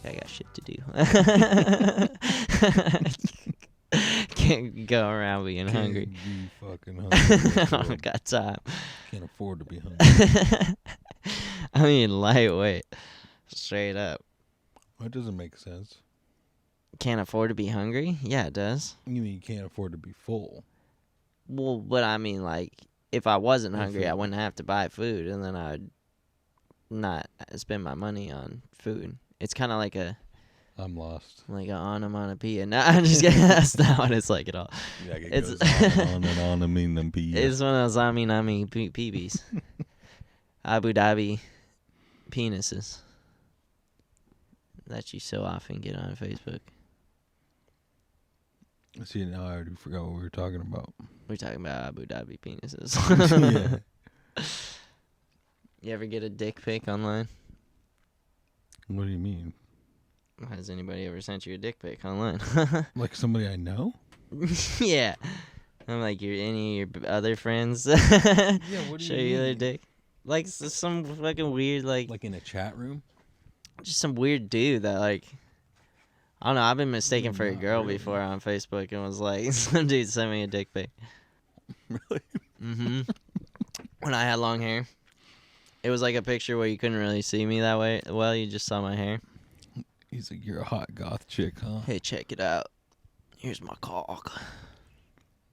I got shit to do. Can't go around being hungry. Be fucking hungry. I don't got time. Can't afford to be hungry. I mean, lightweight. Straight up. That doesn't make sense. Can't afford to be hungry? Yeah, it does. You mean you can't afford to be full? Well, but I mean, like, if I wasn't hungry, I wouldn't have to buy food, and then I'd not spend my money on food. It's kind of like I'm lost. Like an onomatopoeia. No, I'm just kidding. That's not what it's like at all. Yeah, it It's goes on and on. I mean, them peas. It's one of those nami peebees. Abu Dhabi penises that you so often get on Facebook. See, now I already forgot what we were talking about. We're talking about Abu Dhabi penises. Yeah. You ever get a dick pic online? What do you mean? Has anybody ever sent you a dick pic online? Like somebody I know? Yeah. I'm like, any of your other friends Yeah, what do show you you their mean? dick? Like some fucking weird, like in a chat room? just some weird dude that, like, I don't know, I've been mistaken for a Not girl really. before on Facebook and was like, some dude sent me a dick pic. Really? Mm-hmm. When I had long hair. It was like a picture where you couldn't really see me that way. Well, you just saw my hair. He's like, you're a hot goth chick, huh? Hey, check it out. Here's my cock.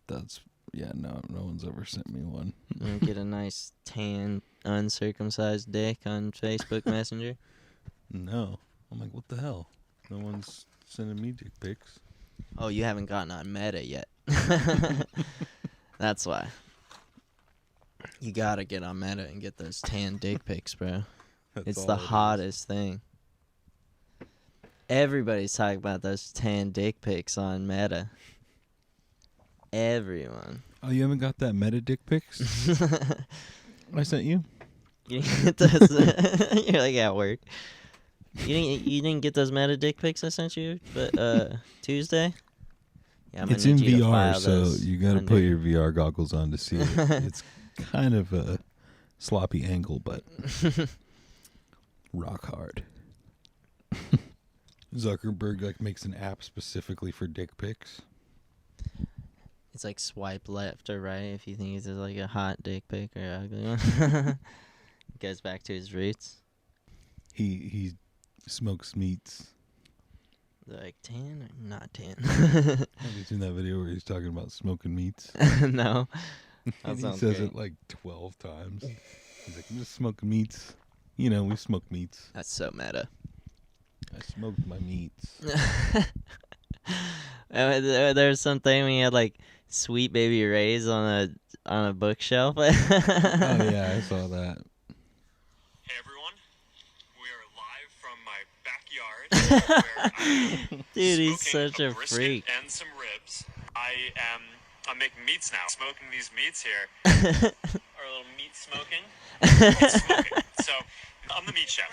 That's, yeah, no one's ever sent me one. And get a nice tan, uncircumcised dick on Facebook Messenger. No. I'm like, what the hell? No one's sending me dick pics. Oh, you haven't gotten on Meta yet. That's why. You gotta get on Meta and get those tan dick pics, bro. That's It's all the it is. hottest thing. Everybody's talking about those tan dick pics on Meta. Everyone. Oh, you haven't got that meta dick pics? I sent you? You didn't get those. You're like at work. You didn't get those Meta dick pics I sent you, but Tuesday. Yeah, I'm It's gonna in need you to VR, file so those you gotta under- put your VR goggles on to see it. It's kind of a sloppy angle, but rock hard. Zuckerberg like makes an app specifically for dick pics. It's like swipe left or right if you think it's like a hot dick pic or ugly one. Goes back to his roots. He smokes meats. They're like tan or not tan? Have you seen that video where he's talking about smoking meats? No. That And he sounds says great. it like 12 times. He's like, I'm just smoking meats. You know, we smoke meats. That's so meta. I smoked my meats. There's something when you had like Sweet Baby Ray's on a bookshelf. Oh yeah, I saw that. Hey everyone, we are live from my backyard where I'm Dude, he's smoking such a brisket freak. and some ribs. I'm making meats now. Smoking these meats here. Our little meat smoking. It's smoking. So I'm the meat chef.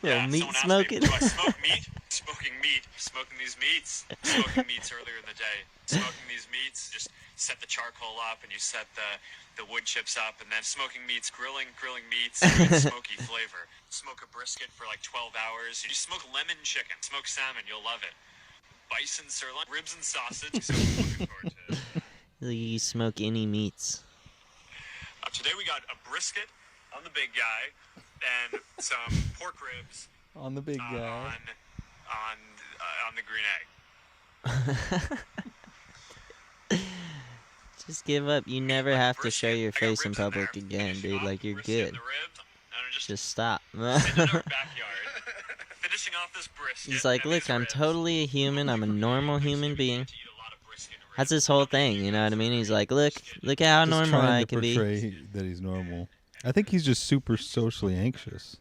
Little meat someone asked smoking. Me, do I smoke meat? Smoking meat. Smoking these meats. Smoking meats earlier in the day. Smoking these meats. Just set the charcoal up and you set the wood chips up, and then smoking meats, grilling meats, with smoky flavor. Smoke a brisket for like 12 hours. You smoke lemon chicken, smoke salmon, you'll love it. Bison sirloin, ribs and sausage. So I'm looking forward to it. You smoke any meats. Today we got a brisket on the big guy and some pork ribs On the big guy. on the green egg. Just give up. You never have to show Brisket. your I got face in ribs in public there. again, Finishing dude. off Like, the you're brisket good. and the ribs, and I'm Just stop. sitting in our backyard, finishing off this brisket. He's like, and look, these I'm ribs. totally a human. I'm a normal human being. To eat a lot of brisket and That's ribs. his whole thing, you know what I mean? He's like, look at how Just normal trying I to can be. portray that he's normal. I think he's just super socially anxious.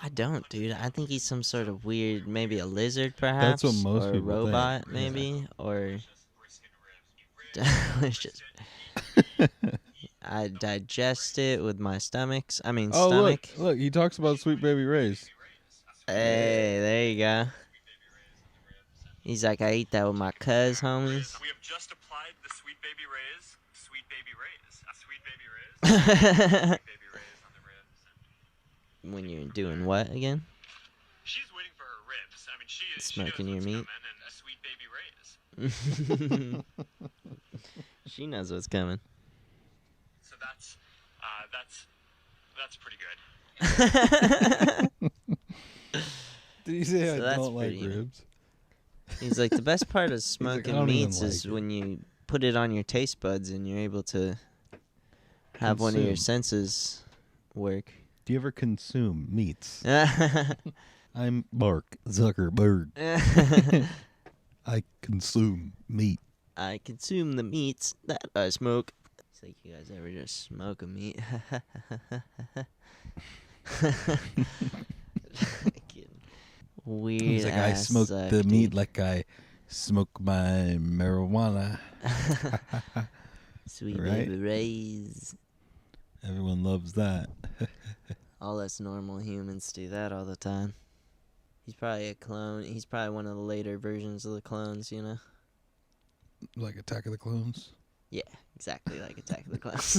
I don't, dude. I think he's some sort of weird, maybe a lizard, perhaps, what most or a people think, robot, yeah. maybe, or Brisket and ribs. delicious. I digest it with my stomach. Oh, stomach. look, he talks about Sweet Baby Ray's. Hey, there you go. He's like, I eat that with my cuz, homies. We have just applied the Sweet Baby Ray's. Sweet Baby Ray's. Sweet Baby Ray's. Sweet Baby Ray's on the ribs. When you're doing what again? She's waiting for her ribs. I mean, she Smoking knows your what's meat? coming, and a Sweet Baby Ray's. She knows what's coming. So that's pretty good. Did he say So I that's don't like pretty- ribs? He's like, the best part of like, smoking "I don't even meats like is it." when you put it on your taste buds and you're able to have one of your Consume. senses work. Do you ever consume meats? I I'm Mark Zuckerberg. I consume meat. consume the meats that I smoke. It's like, you guys ever just smoke a meat? Weird. He's like, I ass smoke suck, the dude. meat like I smoke my marijuana. Sweet Right? baby rays. Everyone loves that. All us normal humans do that all the time. He's probably a clone. He's probably one of the later versions of the clones, you know? Like Attack of the Clones. Yeah, exactly like Attack of the Clones.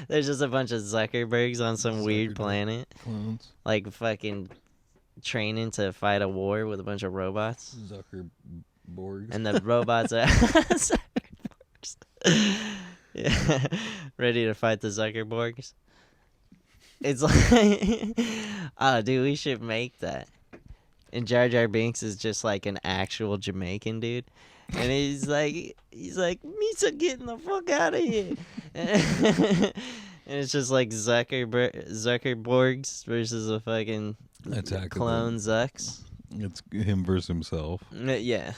There's just a bunch of Zuckerbergs on some weird Zuckerberg. planet. Clones. Like fucking training to fight a war with a bunch of robots. Zuckerborgs. And the robots are Zuckerborgs. Yeah, ready to fight the Zuckerborgs. It's like, oh, dude, we should make that. And Jar Jar Binks is just like an actual Jamaican dude, and he's like, Misa, getting the fuck out of here. And it's just like Zuckerborgs versus a fucking Attack of clone the- Zucks. It's him versus himself. Yeah.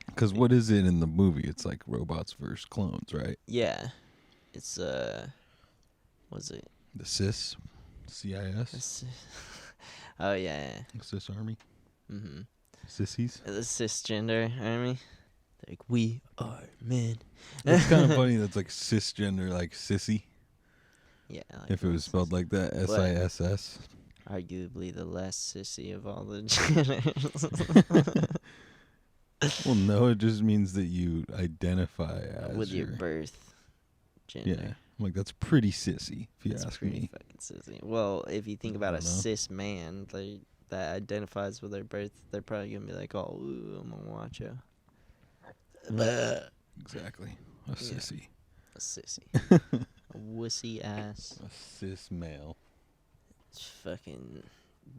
Because what is it in the movie? It's like robots versus clones, right? Yeah. It's what's it? The CIS. CIS. Oh yeah. The CIS army. Mhm. Sissies. The cisgender army. Like, we are men. It's kind of funny that's like cisgender, like sissy. Yeah. Like If it was spelled like that, SISS. arguably the less sissy of all the genders. Well, no, it just means that you identify as With your birth gender. Yeah, like that's pretty sissy, if you It's ask pretty me. fucking sissy. Well, if you think about a don't know. cis man that identifies with their birth, they're probably gonna be like, "Oh, ooh, I'm a macho." Exactly, a sissy, A sissy, a wussy ass. a cis male. It's fucking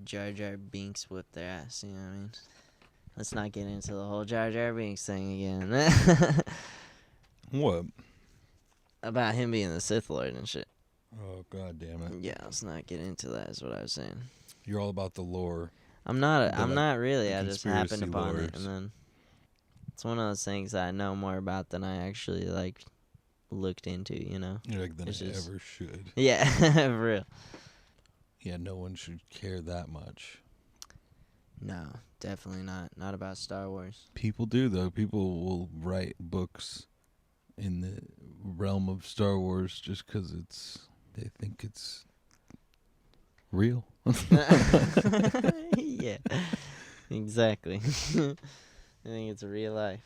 Jar Jar Binks whip their ass. You know what I mean? Let's not get into the whole Jar Jar Binks thing again. What? About him being the Sith Lord and shit. Oh god damn it! Yeah, let's not get into that. Is what I was saying. You're all about the lore. I'm not. The, I'm like, not really. the I just happened conspiracy upon it, lores. and then it's one of those things that I know more about than I actually like looked into. You know? You're like than I It's just- ever should. Yeah, for real. Yeah, no one should care that much. No, definitely not. Not about Star Wars. People do though. People will write books in the realm of Star Wars just because they think it's real. Yeah, exactly. I think it's real life.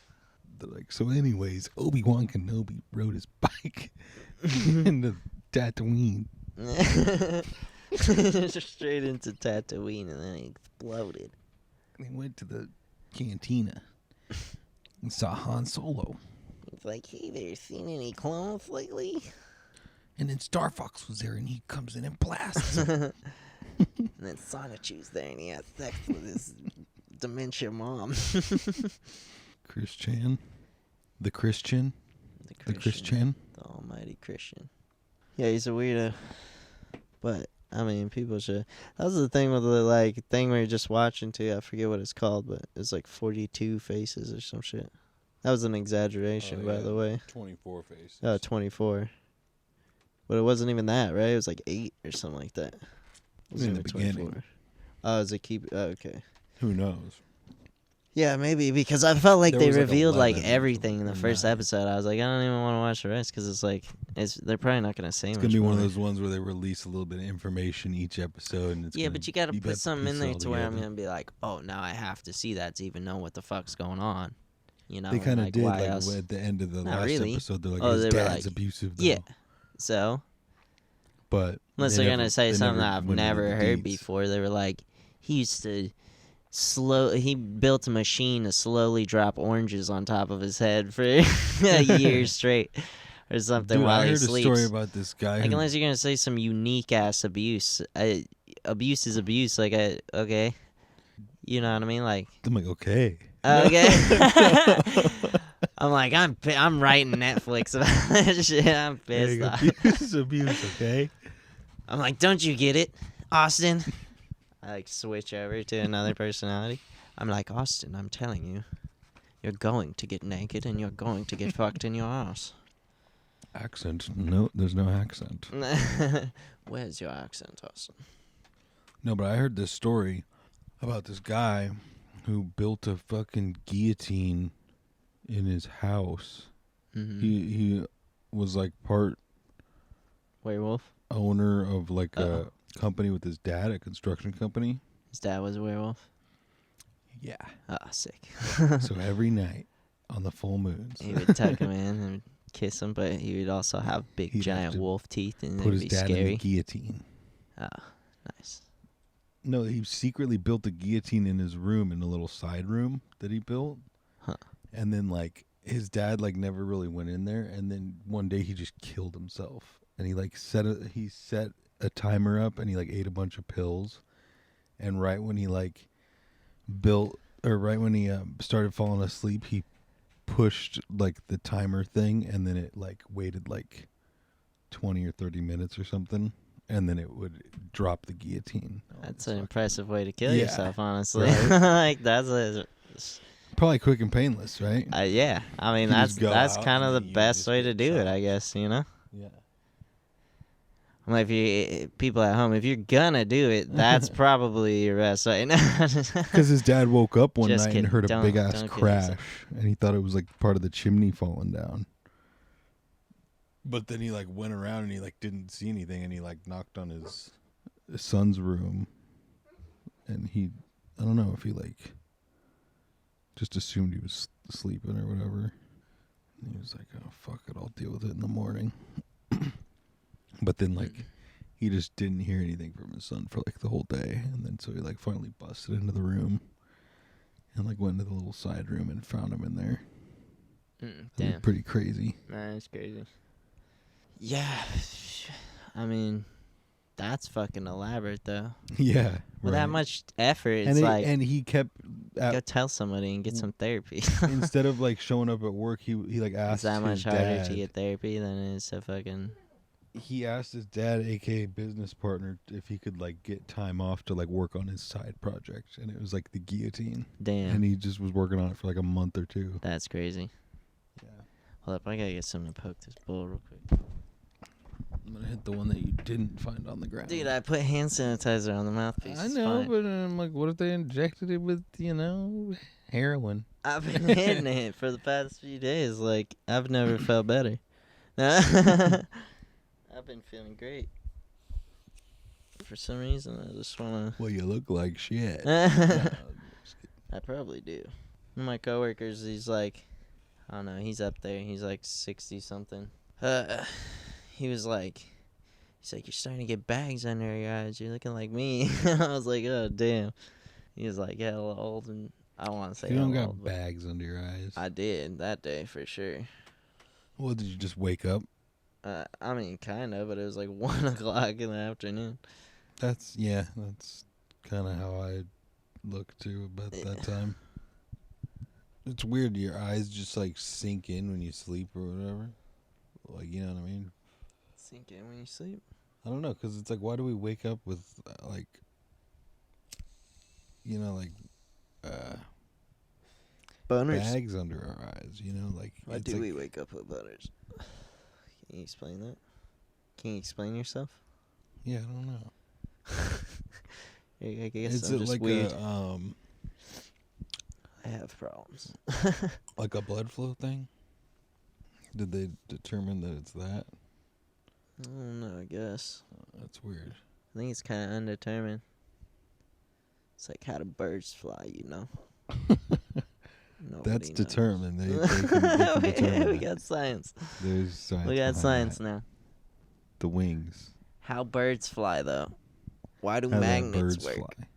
They're like, so anyways, Obi-Wan Kenobi rode his bike into Tatooine. Straight into Tatooine, and then he exploded. And he went to the cantina and saw Han Solo. It's like, hey there, seen any clones lately? And then Star Fox was there, and he comes in and blasts him. And then Sonichu's there, and he has sex with his dementia mom. Christian. The Christian. The Christian. The almighty Christian. Yeah, he's a weirdo. But, I mean, people should. That was the thing with the, like, thing we were just watching, too. I forget what it's called, but it's like 42 faces or some shit. That was an exaggeration, by the way. 24 faces. Oh, 24. But it wasn't even that, right? It was like 8 or something like that. It was In never the beginning. Oh, is it keep... Oh, okay. Who knows? Yeah, maybe, because I felt like There they was, like, revealed 11 everything in the or first 9. episode. I was like, I don't even want to watch the rest because it's like they're probably not gonna say It's much gonna be one of more. those ones where they release a little bit of information each episode, and it's Yeah, but you got to put something in there to where I'm gonna be like, oh, now I have to see that to even know what the fuck's going on. You know, They kind of like, did, why like else? at the end of the Not last really. episode. They're like, Oh, his they were dad's like, abusive, though. Yeah. So But unless they they're never- gonna say they something never that I've went into never the heard deets. before, they were like, he used to he built a machine to slowly drop oranges on top of his head for a year straight or something Dude, while I he heard sleeps. a story about this guy. Like, who, unless you're gonna say some unique ass abuse, abuse is abuse. Like, okay, you know what I mean? Like, I'm like, okay. okay. I'm like, I'm writing Netflix about this shit. I'm pissed off. Abuse is abuse, okay? I'm like, don't you get it, Austin? I like switch over to another personality. I'm like, Austin, I'm telling you, you're going to get naked and you're going to get fucked in your ass. Accent? No, there's no accent. Where's your accent, Austin? No, but I heard this story about this guy who built a fucking guillotine in his house. Mm-hmm. He was like part Werewolf? owner of like a company with his dad, a construction company. His dad was a werewolf? Yeah. Oh, sick. So every night on the full moons, He would tuck him in and kiss him, but he would also have big, He'd have giant to wolf teeth, and put it'd his be dad in the scary. guillotine. Oh, nice. No, he secretly built a guillotine in his room, in a little side room that he built. Huh. And then, like, his dad, like, never really went in there. And then one day he just killed himself. And he, like, set a timer up, and he, like, ate a bunch of pills. And right when he, like, started falling asleep, he pushed, like, the timer thing, and then it, like, waited, like, 20 or 30 minutes or something. And then it would drop the guillotine. That's an impressive way to kill Yeah. yourself, honestly. Right. Like, that's Probably quick and painless, right? yeah. I mean, You just go that's out kind of and the then you best just way to get do it, shot. I guess, you know? Yeah. I'm like, people at home, if you're gonna do it, that's probably your best way. Because his dad woke up one Just night kidding. and heard a Don't- big ass don't kill crash, yourself. and he thought it was like part of the chimney falling down. But then he like went around and he like didn't see anything, and he like knocked on his son's room, and I don't know if he like just assumed he was sleeping or whatever. And he was like, "Oh fuck it, I'll deal with it in the morning." But then like he just didn't hear anything from his son for like the whole day, and then so he like finally busted into the room and like went into the little side room and found him in there. It was Damn. pretty crazy. Man, that's crazy. Yeah. I mean, that's fucking elaborate, though. Yeah, With that much effort, it's and like, he kept go tell somebody and get some therapy. instead of like showing up at work, he like asked It's that much his harder dad. to get therapy than it is to fucking... He asked his dad, aka business partner, if he could like get time off to like work on his side project, and it was like the guillotine. Damn. And he just was working on it for like a month or two. That's crazy. Yeah. Hold up, I gotta get something to poke this bull real quick. I'm gonna hit the one that you didn't find on the ground. Dude, I put hand sanitizer on the mouthpiece. I It's know, fine. but I'm like, what if they injected it with, heroin? I've been hitting it for the past few days. Like, I've never felt better. I've been feeling great. For some reason, I just wanna... Well, you look like shit. I probably do. One of my coworkers, he's like, I don't know, he's up there. He's like 60-something. He was like, you're starting to get bags under your eyes. You're looking like me. I was like, oh, damn. He was like, yeah, a little old. And I don't want to say You don't old, got but bags under your eyes. I did that day for sure. Well, did you just wake up? I mean, kind of, but it was like 1 o'clock in the afternoon. That's kind of how I look too about that time. It's weird. Your eyes just like sink in when you sleep or whatever. Like, you know what I mean? Sink in when you sleep. I don't know, because it's like, why do we wake up with Boners. bags under our eyes? Like Why it's do like, we wake up with boners? Can you explain that? Can you explain yourself? Yeah, I don't know. I guess Is I'm it just like weird. I have problems. Like a blood flow thing? Did they determine that it's that? I don't know, I guess. That's weird. I think it's kind of undetermined. It's like how do birds fly, you know? That's Nobody knows. determined. They can determine We that. got science. There's science. We got behind science that. now. The wings. How birds fly, though. Why do How magnets birds work? fly.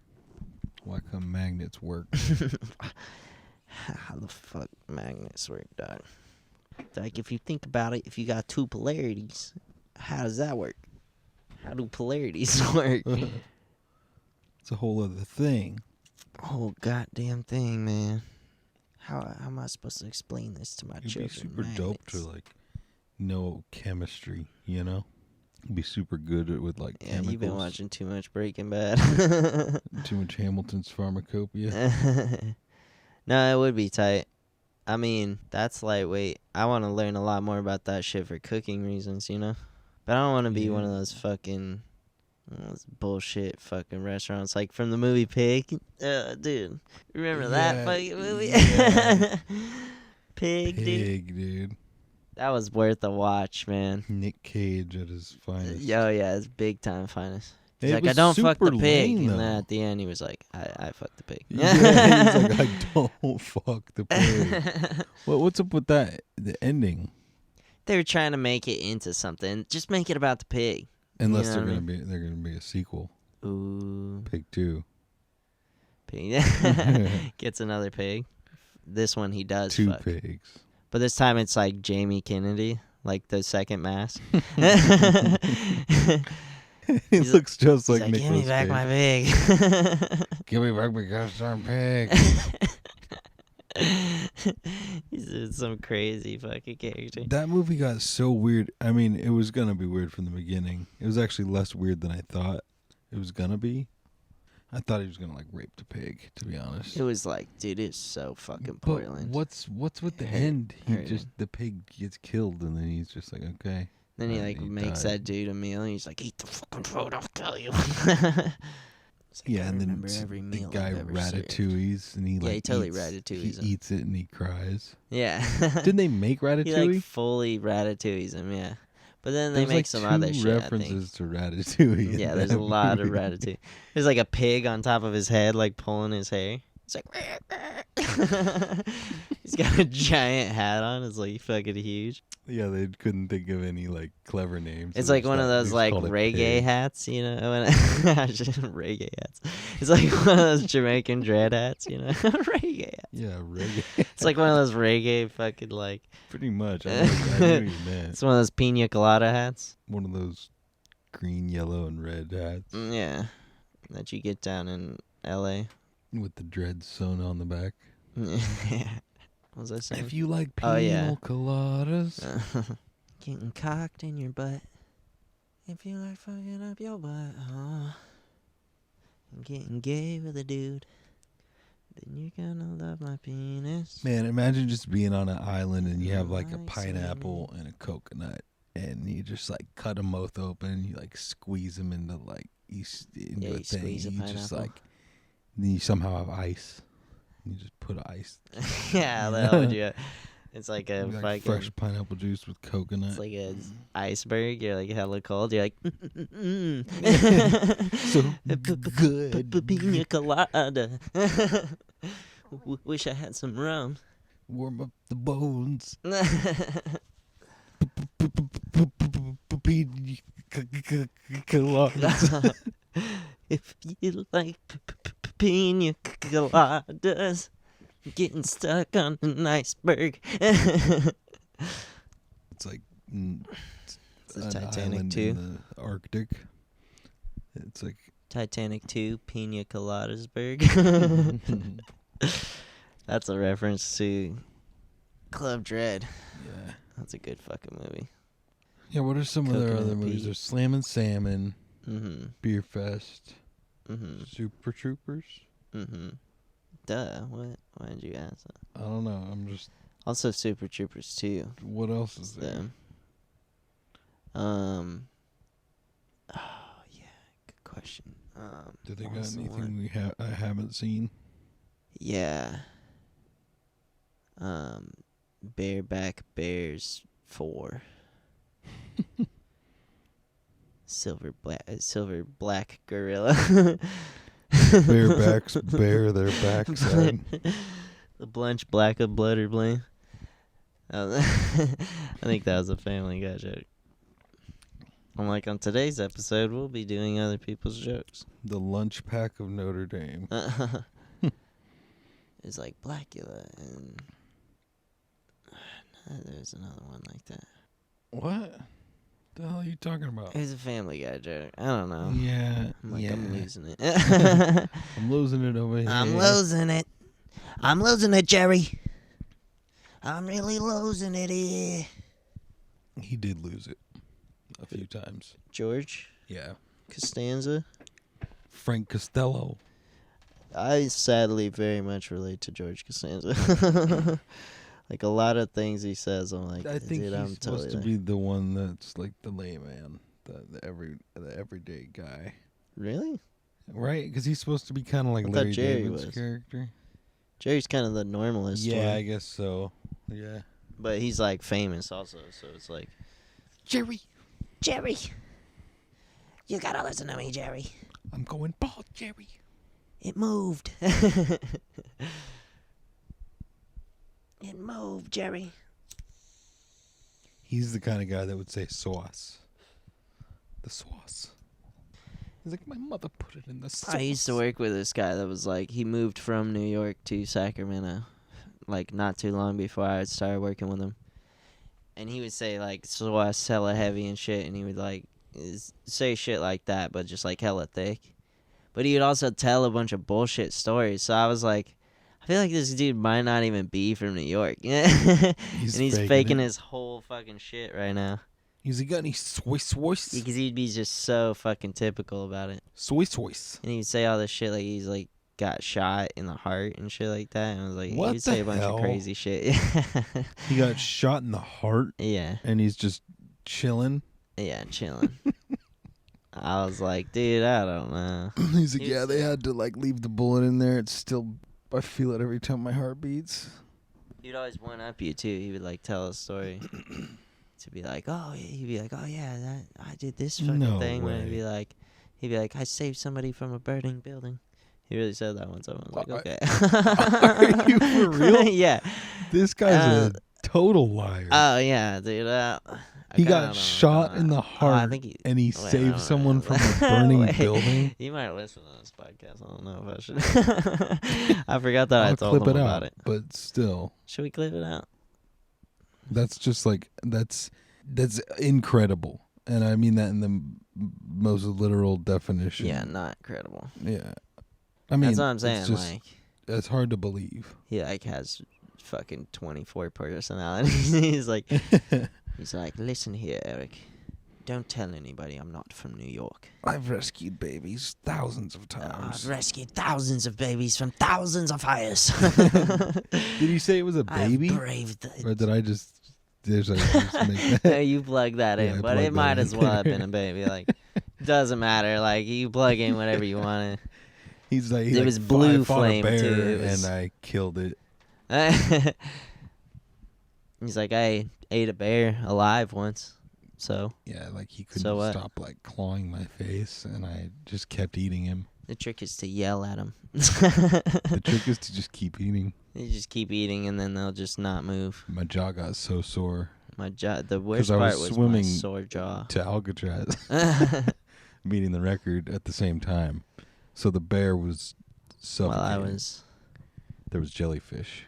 Why come magnets work? How the fuck magnets work, dog? Like, if you think about it, if you got two polarities, how does that work? How do polarities work? It's a whole other thing. Whole goddamn thing, man. How am I supposed to explain this to my It'd children? be super Magnets. dope to like know chemistry, you know? Be super good at with like Yeah, chemicals. you've been watching too much Breaking Bad. Too much Hamilton's pharmacopoeia. No, it would be tight. I mean, that's lightweight. I want to learn a lot more about that shit for cooking reasons, you know? But I don't want to be one of those fucking those bullshit fucking restaurants like from the movie Pig. Dude, remember that fucking movie? Yeah. Pig, dude. Pig, dude. That was worth a watch, man. Nick Cage at his finest. Yo, yeah, it's big time finest. He's It like, I was don't fuck the super pig. lame, And then though. at the end, he was like, I fucked the pig. Yeah, he's like, I don't fuck the pig. What's up with that? The ending. They were trying to make it into something. Just make it about the pig. Unless You know they're what I gonna be a sequel. Ooh. Pig 2. Pig. Gets another pig. This one he does 2 fuck. pigs. But this time it's like Jamie Kennedy, like the second mask. He He's looks just He's like like, give me Nicolas back Cage. my pig. Give me back my goddamn pig. He's some crazy fucking character. That movie got so weird. I mean, it was gonna be weird from the beginning. It was actually less weird than I thought it was gonna be. I thought he was gonna like rape the pig, to be honest. It was like, dude, it's so fucking But Portland. what's with the Hurt- end? hurting. The pig gets killed, and then he's just like, okay. Then he and like he makes died. that dude a meal, and he's like, eat the fucking food, I'll kill you. It's like, Yeah, I and then remember every the meal guy I've ever served. ratatouilles, and he Yeah, like he totally eats, ratatouilles him. He eats it and he cries. Yeah. Didn't they make He Ratatouille? like fully ratatouilles him, yeah. But then they There's make like some 2 other shit, I think. references to Ratatouille. in Yeah, there's that a lot of movie. ratatouille. There's like a pig on top of his head, like pulling his hair. It's like, he's got a giant hat on. It's like fucking huge. Yeah, they couldn't think of any like clever names. It's so like they one of just those like called it reggae Pig. hats, you know? Reggae hats. It's like one of those Jamaican dread hats, you know? Reggae hats. Yeah, reggae. It's like one of those reggae fucking like. Pretty much. I knew what you meant. It's one of those pina colada hats. One of those green, yellow, and red hats Yeah, that you get down in L.A. with the dreads sewn on the back. Yeah. What was I saying? If you like Oh, pina yeah. coladas, Getting cocked in your butt. If you like fucking up your butt, and getting gay with a dude, then you're gonna love my penis. man, imagine just being on an island and you have like a Nice, pineapple and a coconut, and you just like cut them both open. You like squeeze them into like into Yeah, a you thing. squeeze a You just pineapple. like then you somehow have ice. You just put ice. Yeah, how the hell would you? It's like a like fucking. fresh pineapple juice with coconut. It's like a iceberg. You're like hella cold. You're like. So good. Pina colada. Wish I had some rum. Warm up the bones. Coladas. If you like pina coladas, getting stuck on an iceberg. It's like It's the an Titanic island 2. in the Arctic. It's like Titanic 2, Pina Coladasburg. That's a reference to Club Dread. yeah. That's a good fucking movie. Yeah, what are some of their Coconut other movies? Pete. There's Slammin' Salmon, Mm-hmm. Beer Fest, Mm-hmm. Super Troopers. Mm-hmm. Duh. What? Why did you ask that? I don't know. I'm just. Also, Super Troopers 2. What else is there? Them. Oh yeah, good question. Do they what got was the anything one? I haven't seen? Yeah. Bareback Bears 4. Silver black gorilla. Barebacks bare their backside. The blunch black of blood or blame. I think that was a Family Guy joke. Unlike on today's episode, we'll be doing other people's jokes. The lunch pack of Notre Dame. It's like Blackula and there's another one like that. What the hell are you talking about? It's a Family Guy joke. I don't know. Yeah. I'm losing it. I'm losing it over here. I'm losing it. I'm losing it, Jerry. I'm really losing it here. He did lose it a few times. George Yeah. Costanza. Frank Costello. I sadly very much relate to George Costanza. Like a lot of things he says, I'm like, I think dude, he's I'm supposed totally to be the one that's like the layman, the everyday guy, Really? right? Because he's supposed to be kind of like I thought Larry Jerry David's was. character. Jerry's kind of the normalist Yeah, one, I guess so. Yeah. but he's like famous also, so it's like, Jerry, you gotta listen to me, Jerry. I'm going bald, Jerry. It moved. It moved, Jerry. He's the kind of guy that would say sauce. The sauce. He's like, my mother put it in the sauce. I used to work with this guy that was like, he moved from New York to Sacramento, like not too long before I started working with him. And he would say like sauce hella heavy and shit, and he would like say shit like that, but just like hella thick. But he would also tell a bunch of bullshit stories. So I was like, I feel like this dude might not even be from New York. And he's faking his whole fucking shit right now. He's got any Swiss. Because he'd be just so fucking typical about it. Swiss. And he'd say all this shit like he's like got shot in the heart and shit like that. And I was like, What he'd say the a bunch hell? of crazy shit. He got shot in the heart Yeah. and he's just chilling. Yeah, chilling. I was like, dude, I don't know. He's like, He yeah, was- they had to like leave the bullet in there. It's still, I feel it every time my heart beats. He'd always one up you too. He would like tell a story to be like, oh, he'd be like, oh yeah, I did this fucking No thing. When way. he'd be like, I saved somebody from a burning building. He really said that one time. I was like, okay. Are you for real? Yeah. This guy's a total liar. Oh yeah, dude. He got shot in the I heart think he, and he wait, saved wait, someone wait. from a burning Wait. building. You might listen to this podcast. I don't know if I should. I forgot that I I'll told clip him it about out, it. but still, Should we clip it out? that's just like that's incredible, and I mean that in the most literal definition. Yeah, not credible. Yeah. I mean, That's what I'm saying. It's just, Like it's hard to believe. he like has fucking 24 personalities. He's like, listen here, Eric. Don't tell anybody I'm not from New York. I've rescued babies thousands of I've times. rescued thousands of babies from thousands of fires. Did he say it was a baby? I've braved Or did I just... Did I just make that? You plug that Yeah, in, I but plugged it might that as in. well have been a baby. Like, doesn't matter. Like, you plug in whatever you want He's like... It was blue I fought flame, a bear too. It was- and I killed it. to. He's like, I ate a bear alive once, so Yeah, like he couldn't So what? stop like clawing my face, and I just kept eating him. the trick is to yell at them. The trick is to just keep eating. You just keep eating, and then they'll just not move. My jaw got so sore My jaw. The worst I was part was swimming my sore jaw. to Alcatraz, beating the record at the same time. So the bear was suffocating. While I was. There was jellyfish.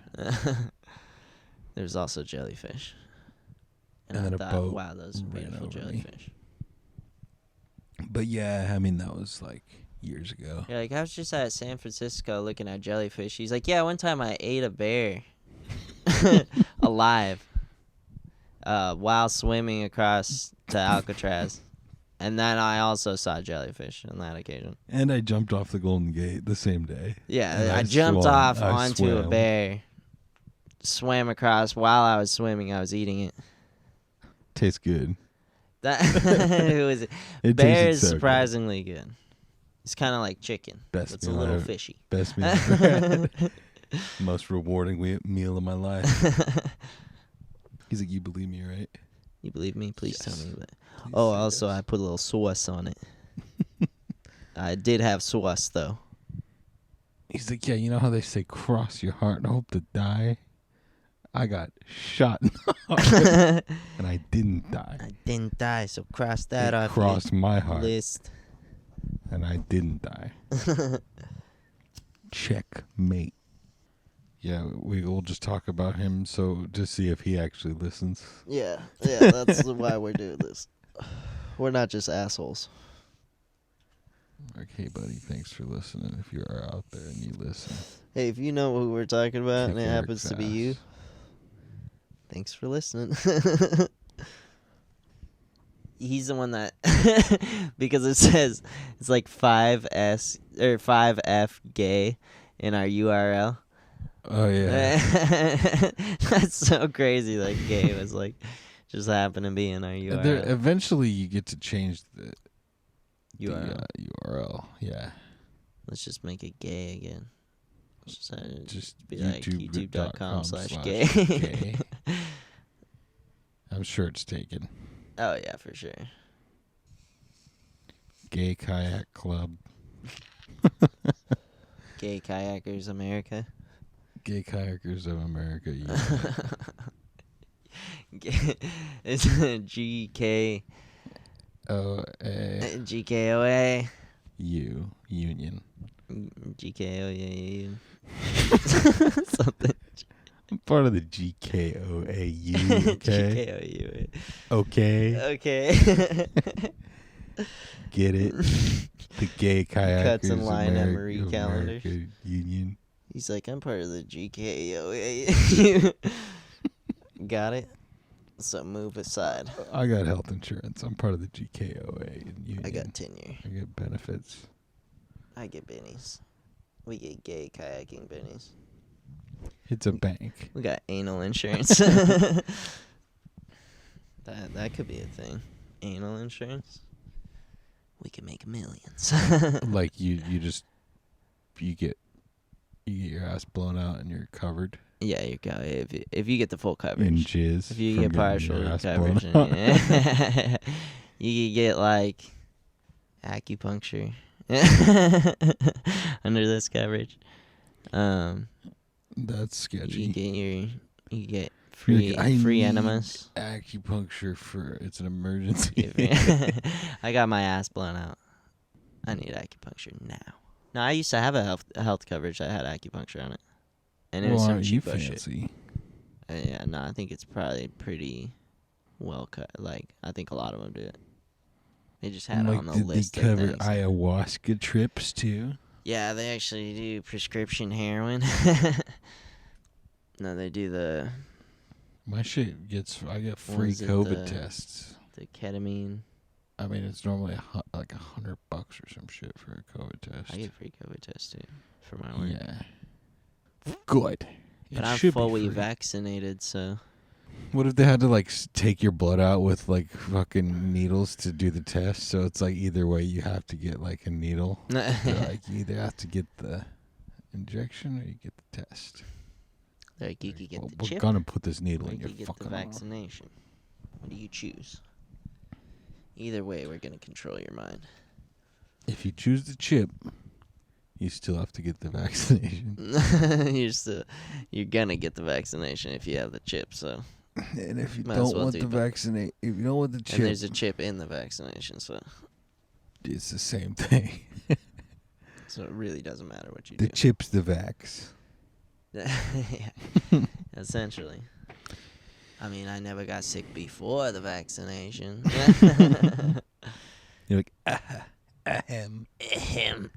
There's also jellyfish. And I then a thought, boat wow, those are ran beautiful over me. jellyfish. But yeah, I mean, that was like years ago. Yeah, like I was just at San Francisco looking at jellyfish. He's like, yeah, one time I ate a bear alive while swimming across to Alcatraz. And then I also saw jellyfish on that occasion. And I jumped off the Golden Gate the same day. Yeah, And I jumped swam. off I onto a swam. bear, swam across. While I was swimming, I was eating it. Tastes good. That it was It bear tasted is so good. surprisingly good. It's kind of like chicken. Best It's a meal little I've- fishy. Best meal I've ever had. Most rewarding meal of my life. He's like, you believe me, right? You believe me? Please tell Yes. me. But Please oh, say also yes. I put a little sauce on it. I did have sauce though. He's like, yeah, you know how they say cross your heart and hope to die? I got shot in the heart and I didn't die. I didn't die, so cross that It off crossed my your heart list. and I didn't die. Checkmate. Yeah, we'll just talk about him so to see if he actually listens. Yeah, that's why we're doing this. We're not just assholes. Like, hey, buddy, thanks for listening. If you are out there and you listen, Hey, if you know who we're talking about and kick it happens Eric's to be ass. you, thanks for listening. He's the one that because it says it's like 5S or 5F gay in our URL. Oh yeah, That's so crazy. Like gay was like just happened to be in our URL. there, eventually you get to change the URL. URL. Yeah, Let's just make it gay again. just be like youtube.com/gay. youtube.com/gay. I'm sure it's taken. Oh yeah, for sure. Gay Kayak Club. Gay Kayakers America. Gay Kayakers of America. It's GK GKOA Union. GKOA something. I'm part of the GKOAU. Okay. GKOA. Okay. Okay. Get it? The Gay Kayakers Cuts and line America, Marie calendars. America Union. He's like, I'm part of the GKOA. Got it? So move aside. I got health insurance. I'm part of the GKOA Union. I got tenure. I get benefits. I get bennies. We get gay kayaking bennies. It's a bank. We got anal insurance. That could be a thing. Anal insurance. We can make millions. Like you get your ass blown out and you're covered Yeah, you're covered if you get the full coverage. in jizz. If you from get getting partial your ass coverage, blown out. you could get like acupuncture under this coverage. That's sketchy. You get You're like, free I need enemas. Acupuncture it's an emergency. I got my ass blown out. I need acupuncture now. No, I used to have a health coverage that had acupuncture on it, and it was some aren't you cheapo shit. fancy? Yeah, no, I think it's probably pretty well cut. Like, I think a lot of them do it. They just had it on the did list. they of cover things. ayahuasca trips too? Yeah, they actually do prescription heroin. No, they do the My shit I get free is it, COVID tests. ketamine. I mean, it's normally like $100 or some shit for a COVID test. I get free COVID tests too for my work. Yeah. Good. But It I'm should be fully free. vaccinated, so What if they had to like take your blood out with like fucking needles to do the test? So it's like either way you have to get like a needle. They're like you either have to get the injection or you get the test. like you could get the We're chip, gonna put this or needle you in your could get fucking the arm. vaccination. What do you choose? Either way, we're gonna control your mind. If you choose the chip, you still have to get the vaccination. You're gonna get the vaccination if you have the chip. So, And if you Might as don't well want do the both. vaccinate, if you don't want the and chip, there's a chip in the vaccination, so it's the same thing. it really doesn't matter what you The do. chip's the vax. Yeah, essentially. I mean, I never got sick before the vaccination. You're like, ahem. Ahem.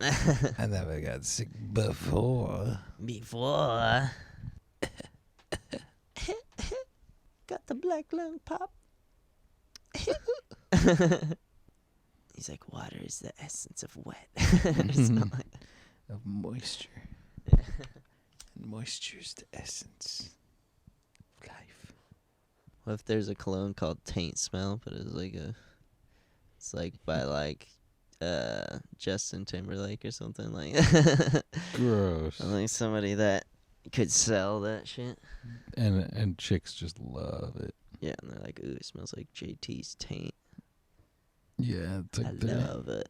I never got sick before. Before. Got the black lung pop. He's like, water is the essence of wet. Or something like that. Of moisture. And moisture's the essence of life. What if there's a cologne called Taint Smell, but it's like by like Justin Timberlake or something like Gross. like somebody that You could sell that shit. And chicks just love it. Yeah, and they're like, ooh, it smells like JT's taint. Yeah, it's I like the love it.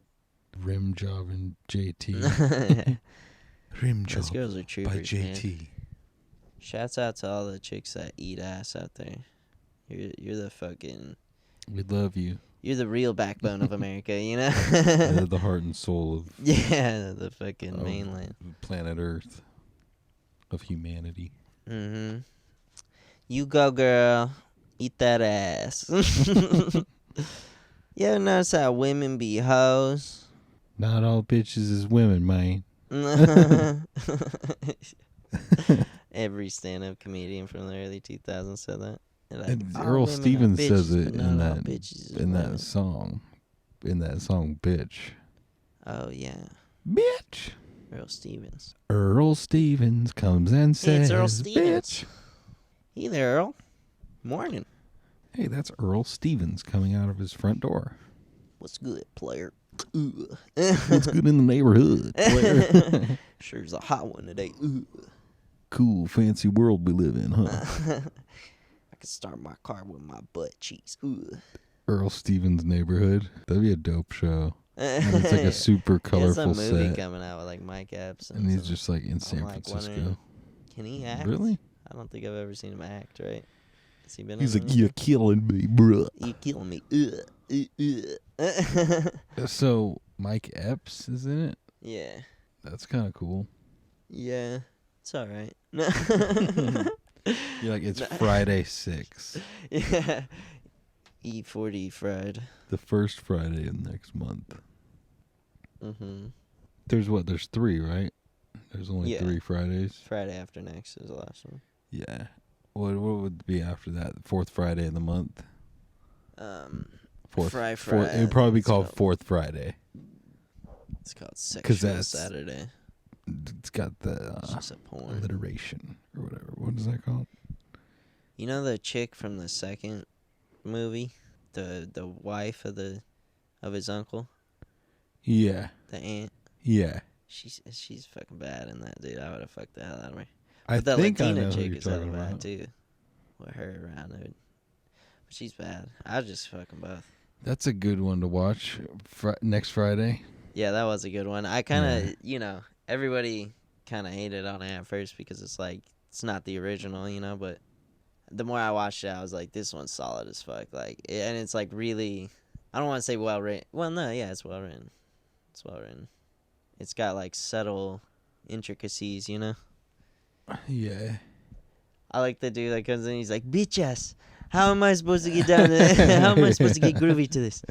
rim job and JT. Rim Those job girls are by troopers, man. JT. Shouts out to all the chicks that eat ass out there. You're the fucking... We love you. You're the real backbone of America, you know? They're the heart and soul of Yeah, the fucking mainland. planet Earth. Of humanity. Mm-hmm. You go, girl. Eat that ass. You ever notice how women be hoes? Not all bitches is women, man. Every stand-up comedian from the early 2000s said that. Like, And all Earl women are Stevens says bitches, it but in not all that bitches is in women. that song. In that song, bitch. Oh, yeah. Bitch. Earl Stevens. Earl Stevens comes and Hey, says, it's Earl Stevens. bitch. Hey there, Earl. Morning. Hey, that's Earl Stevens coming out of his front door. What's good, player? What's good in the neighborhood, player? Sure's a hot one today. Cool, fancy world we live in, huh? I could start my car with my butt cheeks. Earl Stevens' neighborhood. That'd be a dope show. And it's like a super colorful There's a movie set. coming out with like Mike Epps. And he's just like in San like Francisco. wondering, can he act? Really? I don't think I've ever seen him act, right? Has he been He's in like, anything? you're killing me, bruh. You killing me. So, Mike Epps is in it? Yeah. That's kind of cool. Yeah. It's alright. You're like, it's Friday 6. Yeah. E40 fried. The first Friday of next month. Mm-hmm. There's 3, right? There's only Yeah. 3 Fridays. Friday after next is the last one. Yeah. What would be after that? The 4th Friday of the month? Fourth. It would probably be called 4th Friday. It's called Sexual that's- Saturday. It's got the It's just a porn. alliteration or whatever. What is that called? You know the chick from the second movie? The wife of his uncle? Yeah. The aunt? Yeah. She's fucking bad in that, dude. I would have fucked the hell out of her. I But the think I Latina know who chick you're is hella talking bad about. too. With her around, dude. But she's bad. I just fucking both. That's a good one to watch next Friday. Yeah, that was a good one. I kind of, everybody kind of hated on it at first because it's like, it's not the original, but the more I watched it, I was like, this one's solid as fuck. Like, and it's like really, I don't want to say well written. Well, no, yeah, it's well written. It's well written. It's got like subtle intricacies, Yeah. I like the dude that comes in, he's like, bitch ass. How am I supposed to get down to this? How am I supposed to get groovy to this?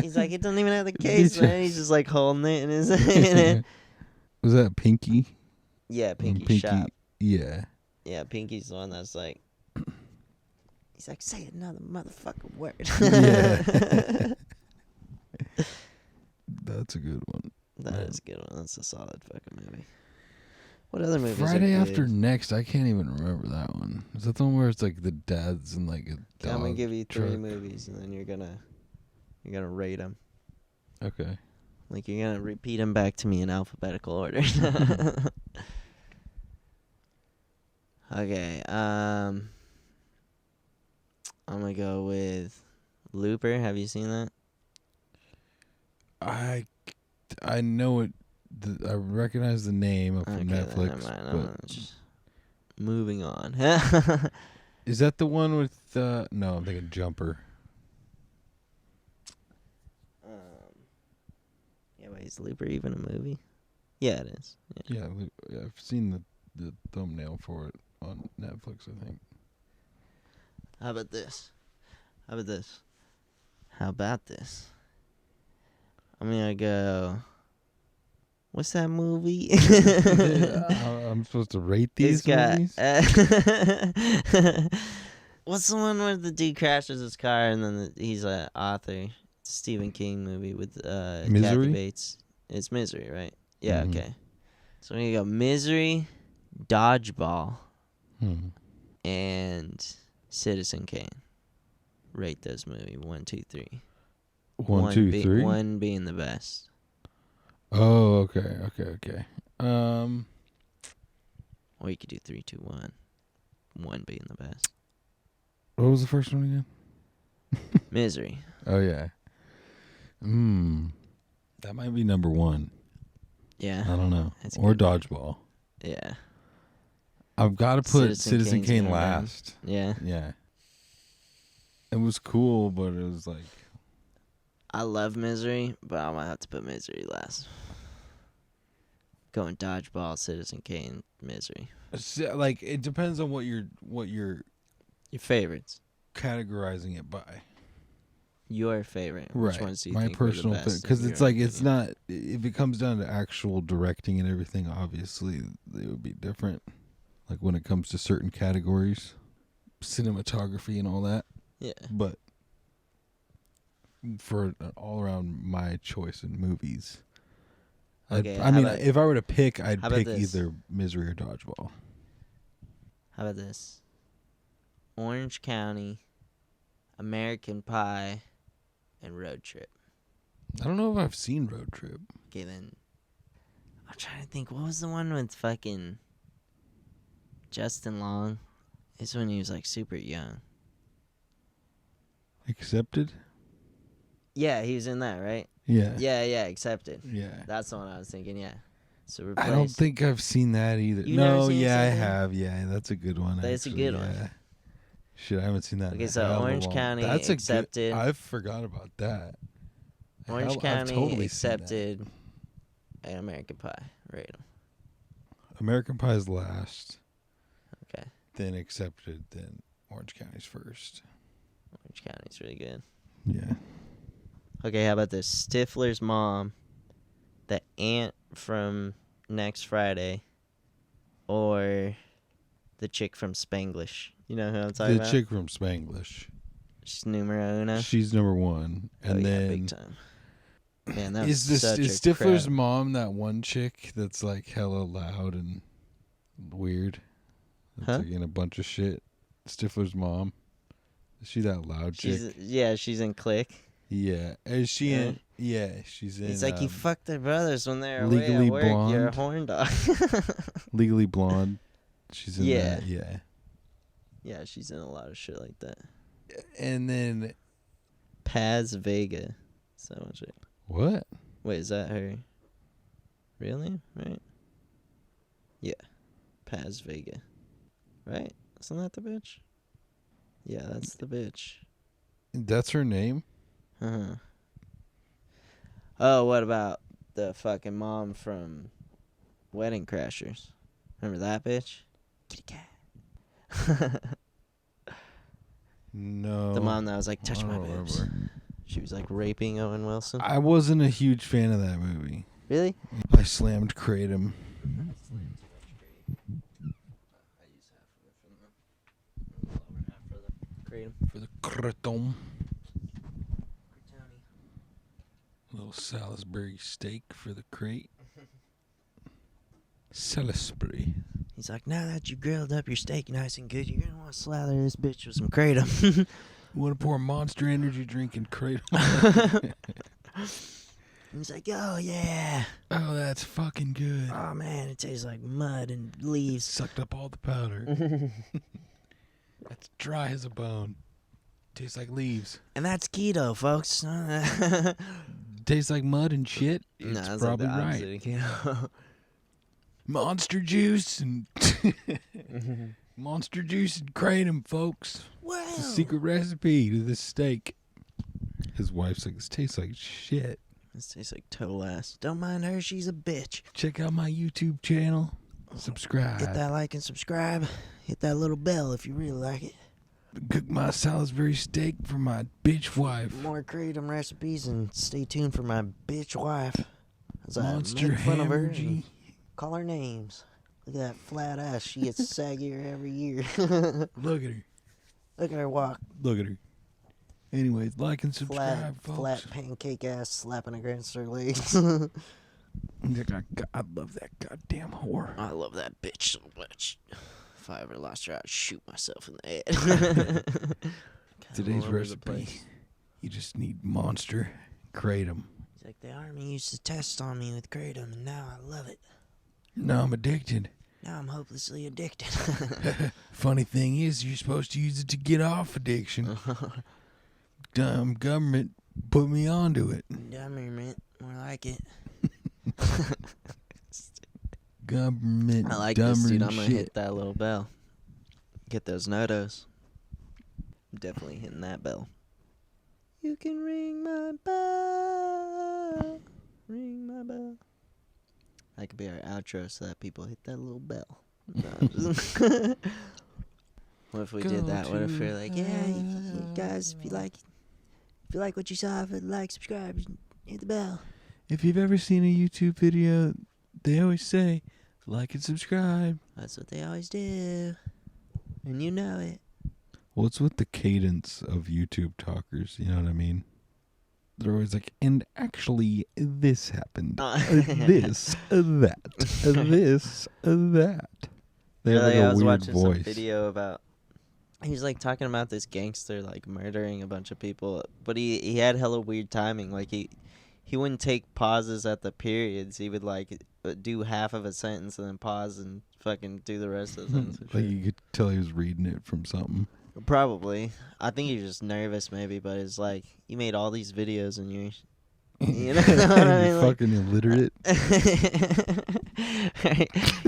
He's like, it doesn't even have the case, man. He's just like holding it in his hand. Was that Pinky? Yeah, Pinky's shop. Yeah. Yeah, Pinky's the one that's like, he's like, say another motherfucking word. Yeah. That's a good one. That is a good one. That's a solid fucking movie. What other movies? Friday are good? After Next, I can't even remember that one. Is that the one where it's like the dad's and like a dog I'm gonna give you 3 truck? movies, and then you're gonna rate them. Okay. Like you're gonna repeat them back to me in alphabetical order. Okay. I'm gonna go with Looper. Have you seen that? I know it. I recognize the name from Netflix. Never mind. I'm just moving on. Is that the one with? No, I'm thinking Jumper. Yeah, wait, is Looper even a movie? Yeah, it is. Yeah, I've seen the thumbnail for it on Netflix, I think. How about this? How about this? I'm gonna go. What's that movie? I'm supposed to rate these movies? movies? What's the one where the dude crashes his car and then he's an author? It's a Stephen King movie with Misery? Kathy Bates. It's Misery, right? Yeah, okay. So we're gonna go Misery, Dodgeball, and Citizen Kane. Rate those movies 1, 2, 3. 1, 2, 3. 1 being the best. Oh, okay. Or you could do 3, 2, 1. 1 being the best. What was the first one again? Misery. Oh, yeah. That might be number 1. Yeah. I don't know. That's a Or good one. Dodgeball. Yeah. I've got to put Citizen Kane's Kane number 9. last. Yeah. Yeah. It was cool, but it was like... I love Misery, but I'm going to have to put Misery last. Going Dodgeball, Citizen Kane, Misery. Like, it depends on what you're Your favorites. categorizing it by. Your favorite. Right. Which ones do you My think were the personal best? thing. Because in it's your like, it's opinion? not... If it comes down to actual directing and everything, obviously, it would be different. Like, when it comes to certain categories. Cinematography and all that. Yeah. But for an all-around my choice in movies... Okay, I how mean, about- if I were to pick, I'd how about pick this? either Misery or Dodgeball. How about this? Orange County, American Pie, and Road Trip. I don't know if I've seen Road Trip. Okay, then. I'm trying to think. What was the one with fucking Justin Long? It's when he was like super young. Accepted? Yeah, he was in that, right? Yeah. Yeah, Accepted. Yeah. That's the one I was thinking, yeah. So I replace. don't think I've seen that either. You've never No, seen yeah, I Accepted? have. Yeah, that's a good one. That's a actually, good one. yeah. Shit, I haven't seen that. Okay, in a so hell of a Orange long- County, That's Accepted. I forgot about that. Orange I've County, totally seen that. Accepted, and American Pie. Rate 'em. American Pie's last, Okay. then Accepted, then Orange County's first. Orange County's really good. Yeah. Okay, how about this? Stifler's mom, the aunt from Next Friday, or the chick from Spanglish. You know who I'm talking The about? chick from Spanglish. She's numero uno. She's number 1. And oh, then yeah, big time. Man, that was is such a Stifler's crap. mom that one chick that's like hella loud and weird? That's Huh? like in a bunch of shit. Stifler's mom. Is she that loud chick? She's in Click. Yeah. Is she Yeah. in? Yeah, she's in. It's like you fucked their brothers when they're Legally away at work. You're a Blonde. horn dog. Legally Blonde. She's in Yeah. that. Yeah. Yeah, she's in a lot of shit like that. And then Paz Vega. So much it. what? Wait, is that her real name? Right? Yeah. Paz Vega. Right? Isn't that the bitch? Yeah, that's the bitch. That's her name? Uh-huh. Oh, what about the fucking mom from Wedding Crashers? Remember that bitch? Kitty cat. No. The mom that was like, touch I my don't boobs. remember. She was like raping Owen Wilson. I wasn't a huge fan of that movie. Really? I slammed Kratom. For the Kratom. A little Salisbury steak for the crate. Salisbury. He's like, now that you grilled up your steak nice and good, you're gonna want to slather this bitch with some kratom. You want to pour Monster Energy drink in Kratom? He's like, oh yeah. Oh, that's fucking good. Oh man, it tastes like mud and leaves. Sucked up all the powder. That's dry as a bone. Tastes like leaves. And that's keto, folks. Tastes like mud and shit. It's Nah, that's probably like the right. opposite of keto. Monster juice and Monster juice and Kratom, folks. Wow. It's the secret recipe to this steak. His wife's like, this tastes like shit. This tastes like total ass. Don't mind her, she's a bitch. Check out my YouTube channel. Subscribe. Hit that like and subscribe. Hit that little bell if you really like it. Cook my Salisbury steak for my bitch wife. More kratom recipes and stay tuned for my bitch wife. As I Monster make fun of her and Hammergy. call her names. Look at that flat ass. She gets saggier every year. Look at her. Look at her walk. Look at her. Anyways, like and subscribe, folks. Flat pancake ass slapping against her legs. I love that goddamn whore. I love that bitch so much. If I ever lost her, I'd shoot myself in the head. Today's All over the recipe. place. You just need Monster Kratom. He's like, the army used to test on me with kratom, and now I love it. No, I'm addicted. Now I'm hopelessly addicted. Funny thing is, you're supposed to use it to get off addiction. Dumb government put me onto it. Government, more like it. Government, I like dumber this, dude. than I'm gonna shit. hit that little bell. Get those notos. I'm definitely hitting that bell. You can ring my bell. Ring my bell. That could be our outro so that people hit that little bell. What if we did that? What if we're like, yeah, you guys, if you like what you saw, subscribe, hit the bell. If you've ever seen a YouTube video, they always say, like and subscribe. That's what they always do. And you know it. What's with the cadence of YouTube talkers? You know what I mean? They're always like, and actually, this happened. This, that, this, that. They have like I a was weird watching voice. some video about. He's like talking about this gangster like murdering a bunch of people, but he had hella weird timing. Like he wouldn't take pauses at the periods. He would like do half of a sentence and then pause and fucking do the rest of the sentence. Like you could tell he was reading it from something. Probably. I think he's just nervous maybe, but it's like you made all these videos and you know what I mean? You're fucking illiterate.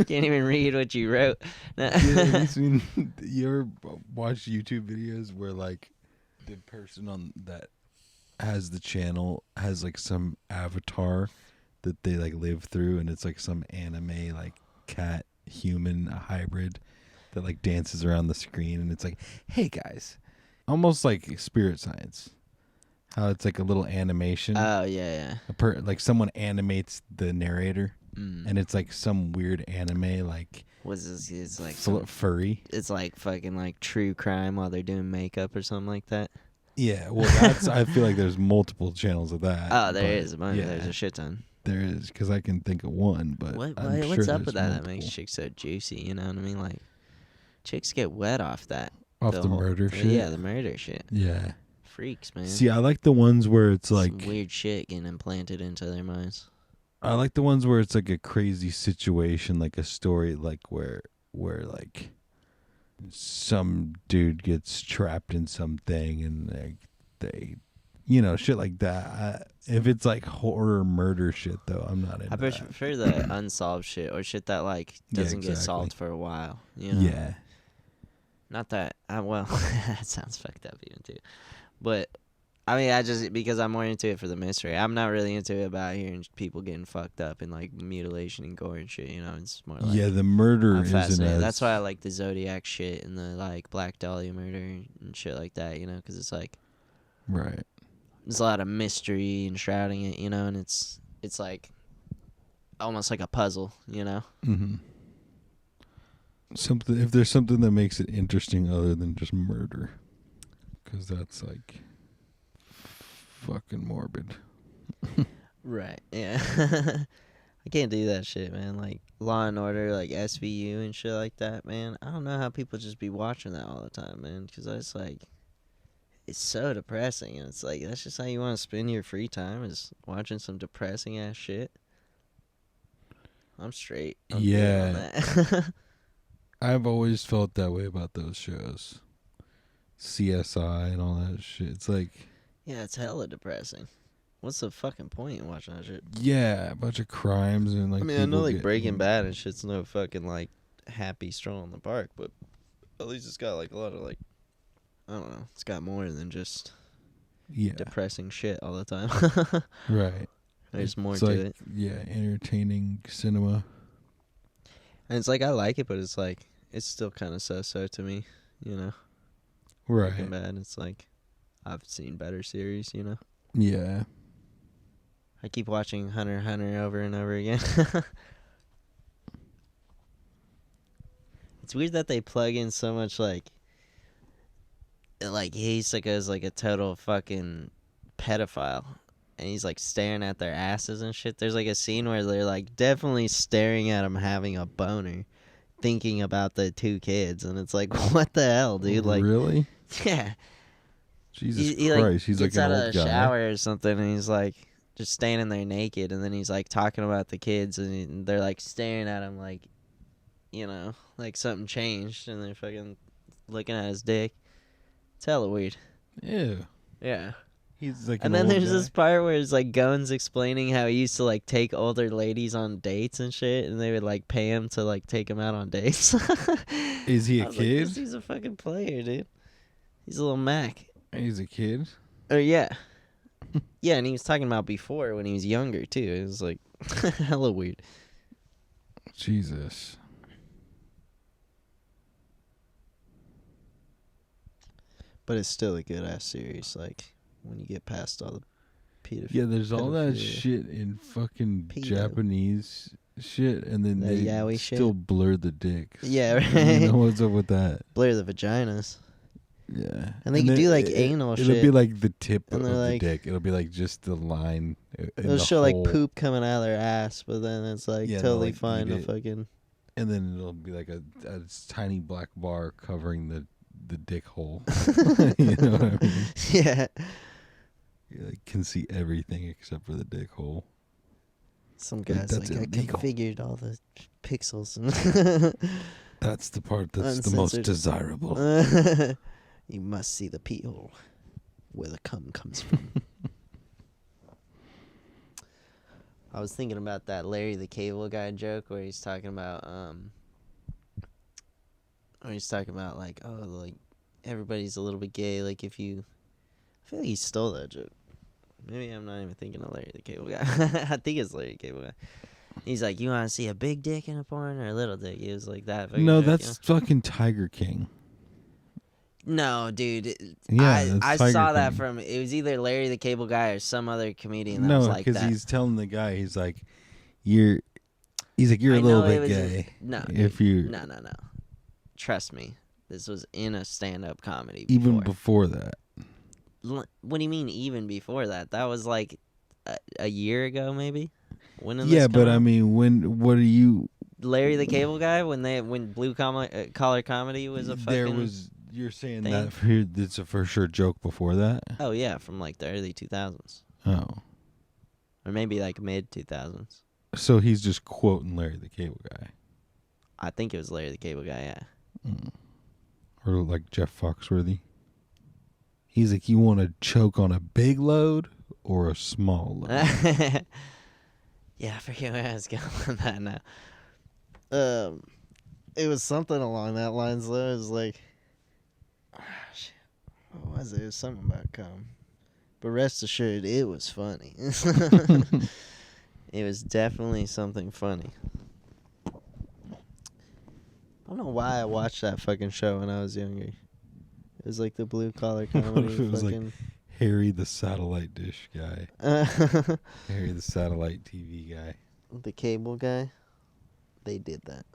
Can't even read what you wrote. You ever watch YouTube videos where like the person on that has the channel has like some avatar that they like live through, and it's like some anime like cat human hybrid that like dances around the screen, and it's like, hey guys, almost like Spirit Science. How it's like a little animation. Oh yeah. Like someone animates the narrator, and it's like some weird anime like. Was this? It's like furry. It's like fucking like true crime while they're doing makeup or something like that. Yeah, well, that's. I feel like there's multiple channels of that. Oh, there is. Yeah, There's a shit ton. there is, because I can think of one, but What's up with that? That makes chicks so juicy. You know what I mean? Like, chicks get wet off that. Off the murder shit. Yeah, the murder shit. Yeah. Freaks, man. See, I like the ones where it's like some weird shit getting implanted into their minds. I like the ones where it's like a crazy situation, like a story, like where like some dude gets trapped in something, and they shit like that. If it's like horror murder shit, though, I'm not into I that. prefer the unsolved shit or shit that like doesn't get solved for a while. You know? Yeah. Not that. Well, that sounds fucked up even too. But I mean, I just because I'm more into it for the mystery. I'm not really into it about hearing people getting fucked up and like mutilation and gore and shit. You know, it's more like the murder I'm isn't fascinated. as... That's why I like the Zodiac shit and the like Black Dahlia murder and shit like that. You know, because it's like right. There's a lot of mystery and shrouding it. You know, and it's like almost like a puzzle. You know. Mm-hmm. Something, if there's something that makes it interesting other than just murder, because that's like fucking morbid. Right. Yeah. I can't do that shit, man. Like Law and Order, like SVU and shit like that, man. I don't know how people just be watching that all the time, man. Because it's like, it's so depressing, and it's like that's just how you want to spend your free time is watching some depressing ass shit. I'm straight. I'm good on that. I've always felt that way about those shows. CSI and all that shit. It's like... Yeah, it's hella depressing. What's the fucking point in watching that shit? Yeah, a bunch of crimes and like... I mean, I know like Breaking Bad and shit's no fucking like happy stroll in the park, but at least it's got like a lot of like... I don't know. It's got more than just depressing shit all the time. Right. There's more to it. Yeah, entertaining cinema. And it's like, I like it, but it's like... It's still kind of so-so to me, you know? Right. Breaking Bad, it's like, I've seen better series, you know? Yeah. I keep watching Hunter x Hunter over and over again. It's weird that they plug in so much, like Hisoka's like a total fucking pedophile. And he's like staring at their asses and shit. There's like a scene where they're like definitely staring at him having a boner. Thinking about the two kids, and it's like, what the hell, dude? Like, really? Yeah. Jesus Christ, he's like an old guy. Gets out of the shower or something, and he's like just standing there naked, and then he's like talking about the kids, and they're like staring at him, like you know, like something changed and they're fucking looking at his dick. It's hella weird. Ew. Yeah. He's like And an then old there's guy. this part where it's like Goin's explaining how he used to like take older ladies on dates and shit, and they would like pay him to like take him out on dates. Is he I a was like, kid? this dude's a fucking player, dude. He's a little Mac. He's a kid. Yeah. Yeah, and he was talking about before when he was younger too. It was like hella weird. Jesus. But it's still a good ass series, like when you get past all the pedophilia. Yeah, there's all that pedophilia. shit in fucking Pedo. Japanese shit, and then That they yaoi shit? still blur the dicks. Yeah, You know right. what's up with that? Blur the vaginas. Yeah. And they can then do, like, anal It'll shit. be like the tip And of they're the like- dick. It'll be like just the line. In It'll the show like hole. poop coming out of their ass, but then it's like Yeah, they'll, totally like, fine eat to it. fucking. And then it'll be like a tiny black bar covering the dick hole. You know what I mean? Yeah. You like, can see everything except for the dick hole. Some Like, guys that's like I illegal. configured all the pixels. That's the part that's the most Uncensored. desirable. You must see the pee hole where the cum comes from. I was thinking about that Larry the Cable Guy joke where he's talking about like, oh, like everybody's a little bit gay, like if you, I feel like he stole that joke. Maybe I'm not even thinking of Larry the Cable Guy. I think it's Larry the Cable Guy. He's like, you want to see a big dick in a porn or a little dick? He was like that. No, joke, that's fucking Tiger King. No, dude. Yeah, that's I Tiger saw that King. from, it was either Larry the Cable Guy or some other comedian that No, was like because that. he's telling the guy, he's like, you're a I little know it bit was gay. No, If dude, you no. Trust me, this was in a stand-up comedy. even before. before that. What do you mean even before that? That was like a year ago, maybe. When did Yeah, this come but I out? mean, what are you? Larry the Cable Guy when Blue Collar Comedy was a fucking. You're saying thing. that it's a for sure joke before that. Oh yeah, from like the early 2000s Oh, or maybe like mid 2000s. so he's just quoting Larry the Cable Guy, I think it was Larry the Cable Guy. Yeah. or like Jeff Foxworthy. He's like, you want to choke on a big load or a small load? Yeah, I forget where I was going with that now. It was something along that lines though. It was like, shit, what was it? It was something about cum. But rest assured, it was funny. It was definitely something funny. I don't know why I watched that fucking show when I was younger. It was like the Blue Collar Comedy. It was like fucking... Harry the satellite dish guy, Harry the satellite TV guy. The Cable Guy. They did that.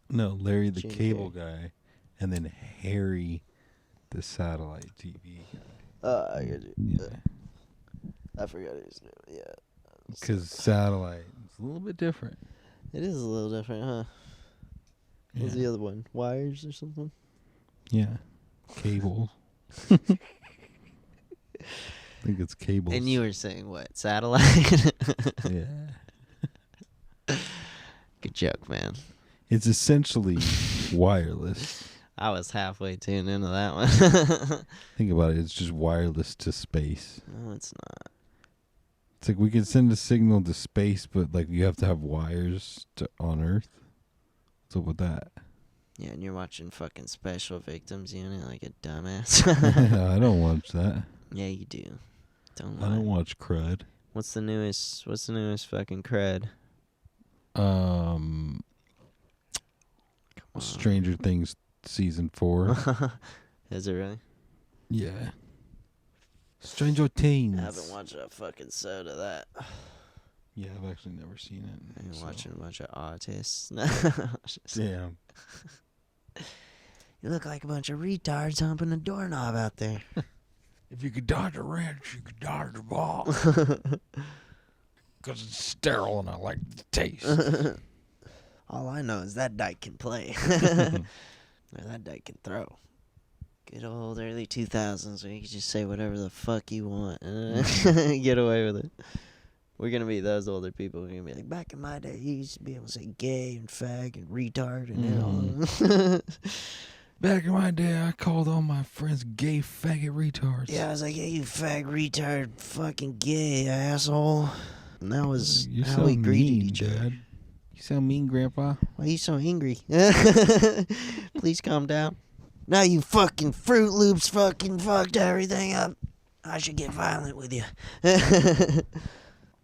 No, Larry the Jim Cable Guy, and then Harry the satellite TV guy. I got you. Yeah, I forgot his name. Yeah. because satellite is a little bit different. It is a little different, huh? What's the other one? Wires or something? Yeah, cable. I think it's cables. And you were saying what? Satellite? Yeah, Good joke, man. it's essentially wireless. I was halfway tuned into that one. Think about it. It's just wireless to space. No, it's not. It's like we can send a signal to space, but like you have to have wires on Earth. What's up with that? Yeah, and you're watching fucking Special Victims Unit like a dumbass. I don't watch that. Yeah, you do. Don't I lie. don't watch crud. What's the newest fucking cred? Um, Stranger Things season 4. Is it really? Yeah. Stranger Things. I haven't watched a fucking soda of that. Yeah, I've actually never seen it. I'm so- watching a bunch of autists. Damn. You look like a bunch of retards humping a doorknob out there. If you could dodge a wrench, you could dodge a ball. Because it's sterile and I like the taste. All I know is that dyke can play. Or that dyke can throw. Good old early 2000s where you could just say whatever the fuck you want and get away with it. We're gonna be those older people. We're gonna be like, back in my day, you used to be able to say gay and fag and retard and all. Back in my day, I called all my friends gay faggot retards. Yeah, I was like, hey, you fag retard, fucking gay asshole. And that was You how we sound greeted mean, each other. Dad. You sound mean, Grandpa. Why are you so angry? Please calm down. Now you fucking Fruit Loops fucking fucked everything up. I should get violent with you.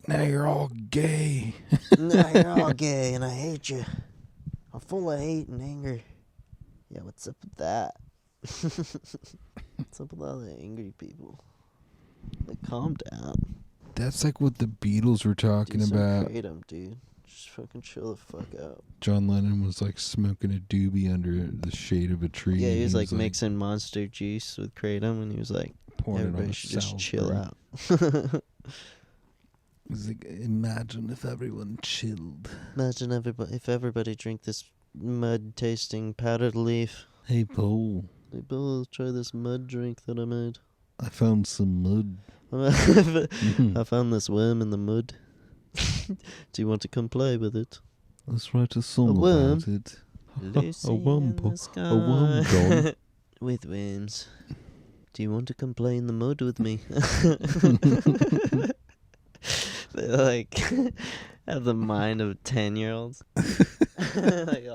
Now you're all gay. Now you're all gay and I hate you. I'm full of hate and anger. Yeah, what's up with that? What's up with all the angry people? Like, calm down. That's like what the Beatles were talking Do some about. kratom, dude. Just fucking chill the fuck out. John Lennon was like smoking a doobie under the shade of a tree. Yeah, he and was like mixing Monster juice with kratom, and he was like, pouring it on everybody a should just chill Salisbury. out. He's like, imagine if everyone chilled. Imagine if everybody drink this mud-tasting powdered leaf. Hey, Paul. Hey, Bill, try this mud drink that I made. I found some mud. I found this worm in the mud. Do you want to come play with it? Let's write a song A worm? about it. Lucy a worm, in the Paul. sky. A worm, John. With worms. Do you want to come play in the mud with me? They like have the mind of 10-year-olds. Like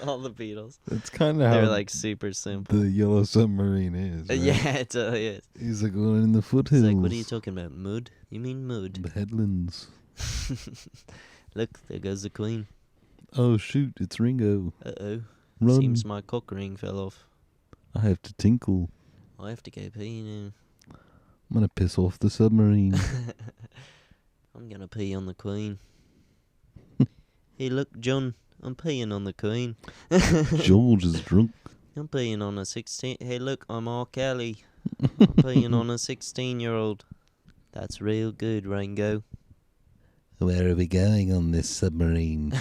all the Beatles. That's kind of They're how like super simple. the Yellow Submarine is. Right? Yeah, it totally is. He's like going in the foothills. It's like, what are you talking about? Mud? You mean mud? The headlands. Look, there goes the Queen. Oh, shoot, it's Ringo. Uh-oh. Run. Seems my cock ring fell off. I have to tinkle. I have to go pee now. I'm going to piss off the submarine. I'm gonna pee on the Queen. Hey, look, John. I'm peeing on the Queen. George is drunk. I'm peeing on a 16... Hey, look, I'm R. Kelly. I'm peeing on a 16-year-old. That's real good, Ringo. Where are we going on this submarine?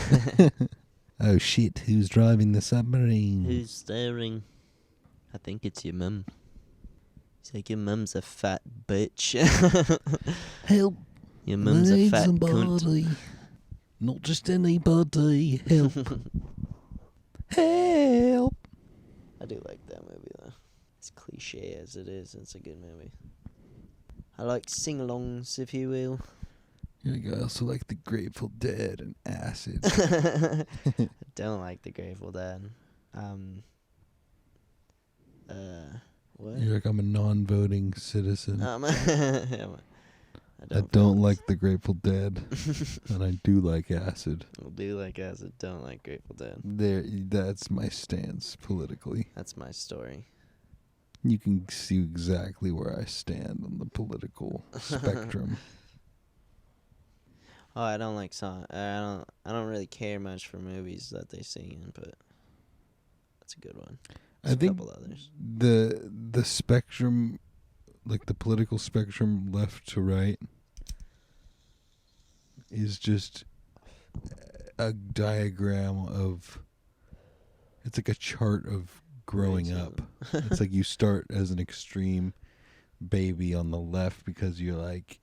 Oh, shit, who's driving the submarine? Who's staring? I think it's your mum. He's like, your mum's a fat bitch. Help. Your mum's a Need fat cunt. somebody. Not just anybody. Help. Help. I do like that movie, though. As cliche as it is, it's a good movie. I like sing-alongs, if you will. I also like the Grateful Dead and Acid. I don't like the Grateful Dead. What? You're like, I'm a non-voting citizen. I I don't like the Grateful Dead, and I do like Acid. I do like Acid, don't like Grateful Dead. That's my stance politically. That's my story. You can see exactly where I stand on the political spectrum. Oh, I don't like song. I don't really care much for movies that they sing in, but that's a good one. There's I think a couple others. the spectrum, like the political spectrum, left to right, is just a diagram of. It's like a chart of growing up. It's like you start as an extreme baby on the left because you're like,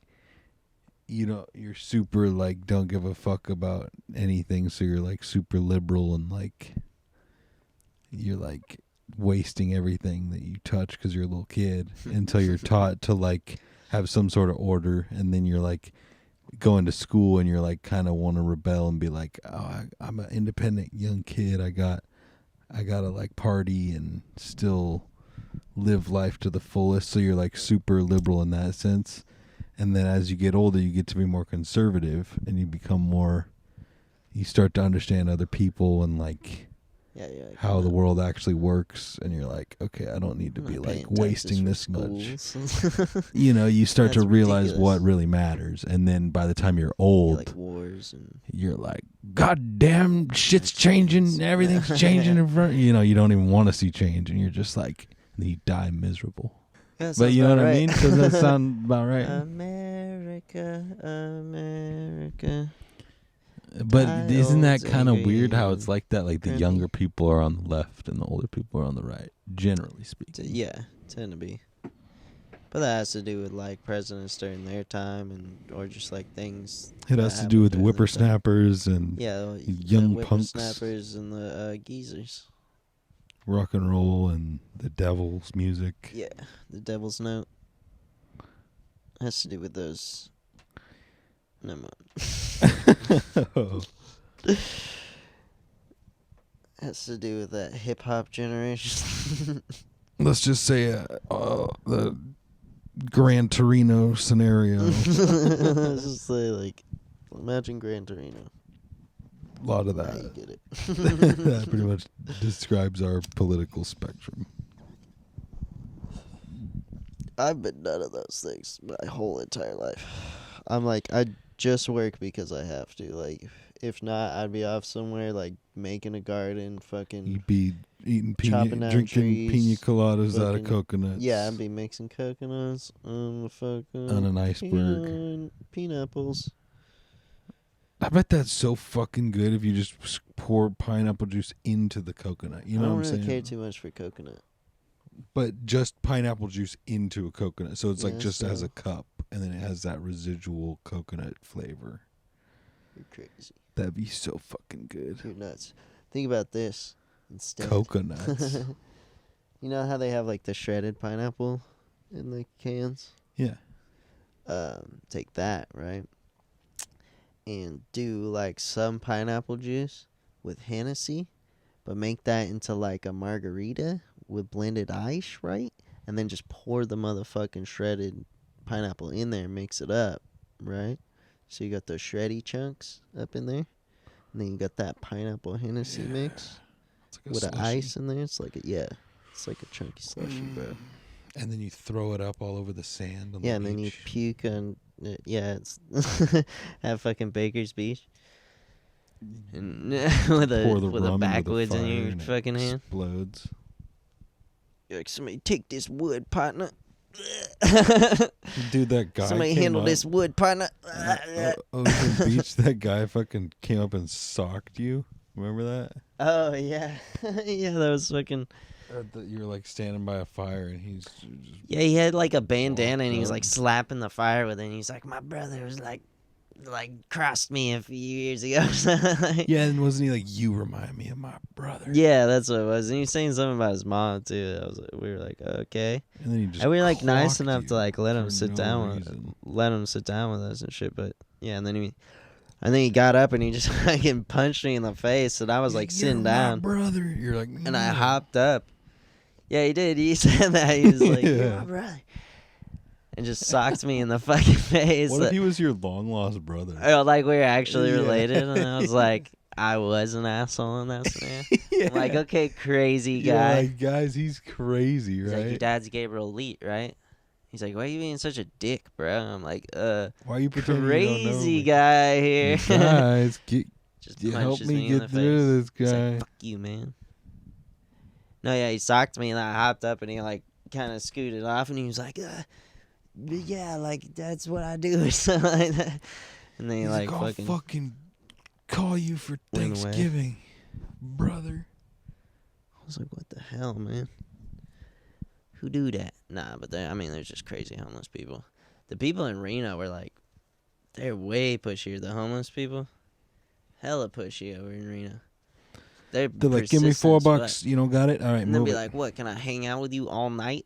you're super like don't give a fuck about anything, so you're like super liberal and like you're like wasting everything that you touch because you're a little kid until you're taught to like have some sort of order, and then you're like going to school and you're like kind of want to rebel and be like, oh, I'm an independent young kid. I gotta like party and still live life to the fullest. So you're like super liberal in that sense. And then as you get older, you get to be more conservative and you start to understand other people and like how the world actually works. And you're like, okay, I don't need to be like wasting this much. You start to realize what really matters. And then by the time you're old, like wars and you're like, God damn, shit's changing. Everything's changing in front. You don't even want to see change. And you're just like, and you die miserable. But you know what I mean? Does that sound about right? America. But isn't that kind of angry. weird how it's like that? Like the Grumpy. younger people are on the left and the older people are on the right, generally speaking. Yeah, tend to be. But that has to do with like presidents during their time, and or just like things. It that has to happened do with during their time. whippersnappers and Yeah, young the punks. whippersnappers and the geezers. Rock and roll and the devil's music. Yeah, the Devil's Note has to do with those. Never mind. Has to do with that hip hop generation. Let's just say the Gran Torino scenario. Let's just say, like, imagine Gran Torino. A lot of Now that. you get it. That pretty much describes our political spectrum. I've been none of those things my whole entire life. I'm like, I just work because I have to. Like, if not, I'd be off somewhere, like, making a garden, fucking... You'd be eating Chopping down drinking trees, pina coladas out of fucking- coconuts. Yeah, I'd be mixing coconuts on the fucking... on an iceberg. Pineapples. I bet that's so fucking good if you just pour pineapple juice into the coconut. You know I what don't I'm really saying? care too much for coconut. But just pineapple juice into a coconut. So it's like Yeah, just as so- a cup. And then it has that residual coconut flavor. You're crazy. That'd be so fucking good. You're nuts. Think about this instead. Coconuts. You know how they have, like, the shredded pineapple in the cans? Yeah. Take that, right? And do, like, some pineapple juice with Hennessy, but make that into, like, a margarita with blended ice, right? And then just pour the motherfucking shredded pineapple in there and mix it up, right? So you got those shreddy chunks up in there. And then you got that pineapple Hennessy mix It's like a with the slushy. ice in there. It's like it's like a chunky slushy, bro. And then you throw it up all over the sand on Yeah, the and then you beach. puke on it's at fucking Baker's Beach. And with Pour the a rum into the backwoods in fire your and it fucking hand. explodes. You're like, somebody take this wood, partner. Dude, that guy Somebody came handle up, this wood, partner. Ocean Beach, that guy fucking came up and socked you. Remember that? Oh, yeah. Yeah, that was fucking... You were like standing by a fire and he's just Yeah, he had like a bandana and he was up. like slapping the fire with it. And he's like, my brother was like crossed me a few years ago. yeah, and wasn't he like, you remind me of my brother? Yeah, that's what it was. And he was saying something about his mom too. We were like, okay. And then he just And we were like nice clocked enough you to like let him for sit no down reason. with us and shit. But yeah, and then he got up and he just fucking punched me in the face. And I was like You're sitting my down. brother. You're like, And I "No." hopped up. Yeah, he did. He said that. He was like, you're Yeah. my brother. And just socked me in the fucking face. What if he was your long lost brother? Oh, like we were actually Yeah. related, and I was like, I was an asshole in that scenario. Yeah. I'm like, okay, crazy You're guy. like, guys, he's crazy, He's like, your right? dad's Gabriel Leet, right? He's like, why are you being such a dick, bro? I'm like, Why are you pretending you don't know crazy me? guy here. Guys, Just help punches me in the get through face. this He's guy. like, fuck you, man. No, yeah, he socked me, and I hopped up, and he like kind of scooted off, and he was like, yeah, like that's what I do, or something like that. And then he He's like I'll fucking. fucking call you for went away. Thanksgiving, brother. I was like, what the hell, man? Who do that? Nah, but there's just crazy homeless people. The people in Reno were like, they're way pushier. The homeless people, hella pushy over in Reno. They're like, give me persistent $4. as fuck. You don't got it? All right, And they'll move be it. like, what, can I hang out with you all night?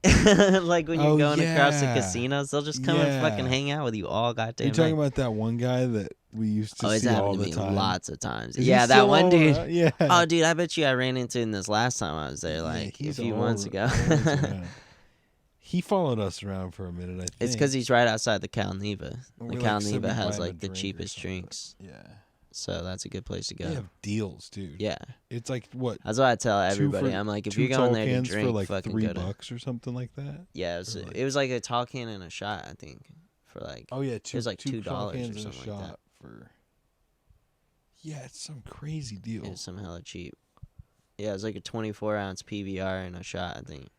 Like when you're Oh, going across the yeah. casinos, they'll just come and fucking Yeah. hang out with you all goddamn You're talking night. about that one guy that we used to Oh, it's see all happened to the me time? lots of times. Is he Yeah, that still one all dude. around? Yeah. Oh, dude, I bet you I ran into him this last time I was there, Yeah, like a he's few all months ar- ago. always around. He followed us around for a minute, I think. It's because he's right outside the Cal Neva. And The we, Cal said Neva we'd buy has him a like the drink or cheapest something. drinks, Yeah. so that's a good place to go. They have deals, dude. Yeah, It's like, what? that's what I tell two everybody. for- I'm like, if two you're going tall there to cans drink, for like fucking $3 go to. or something like that? Yeah, Or like- it was like a tall can and a shot. I think for like Oh, yeah. was like two tall $2 or cans and a something like that. shot for... Yeah, it's some crazy deal. it was some hella cheap. Yeah, it was like a 24-ounce PBR and a shot. I think.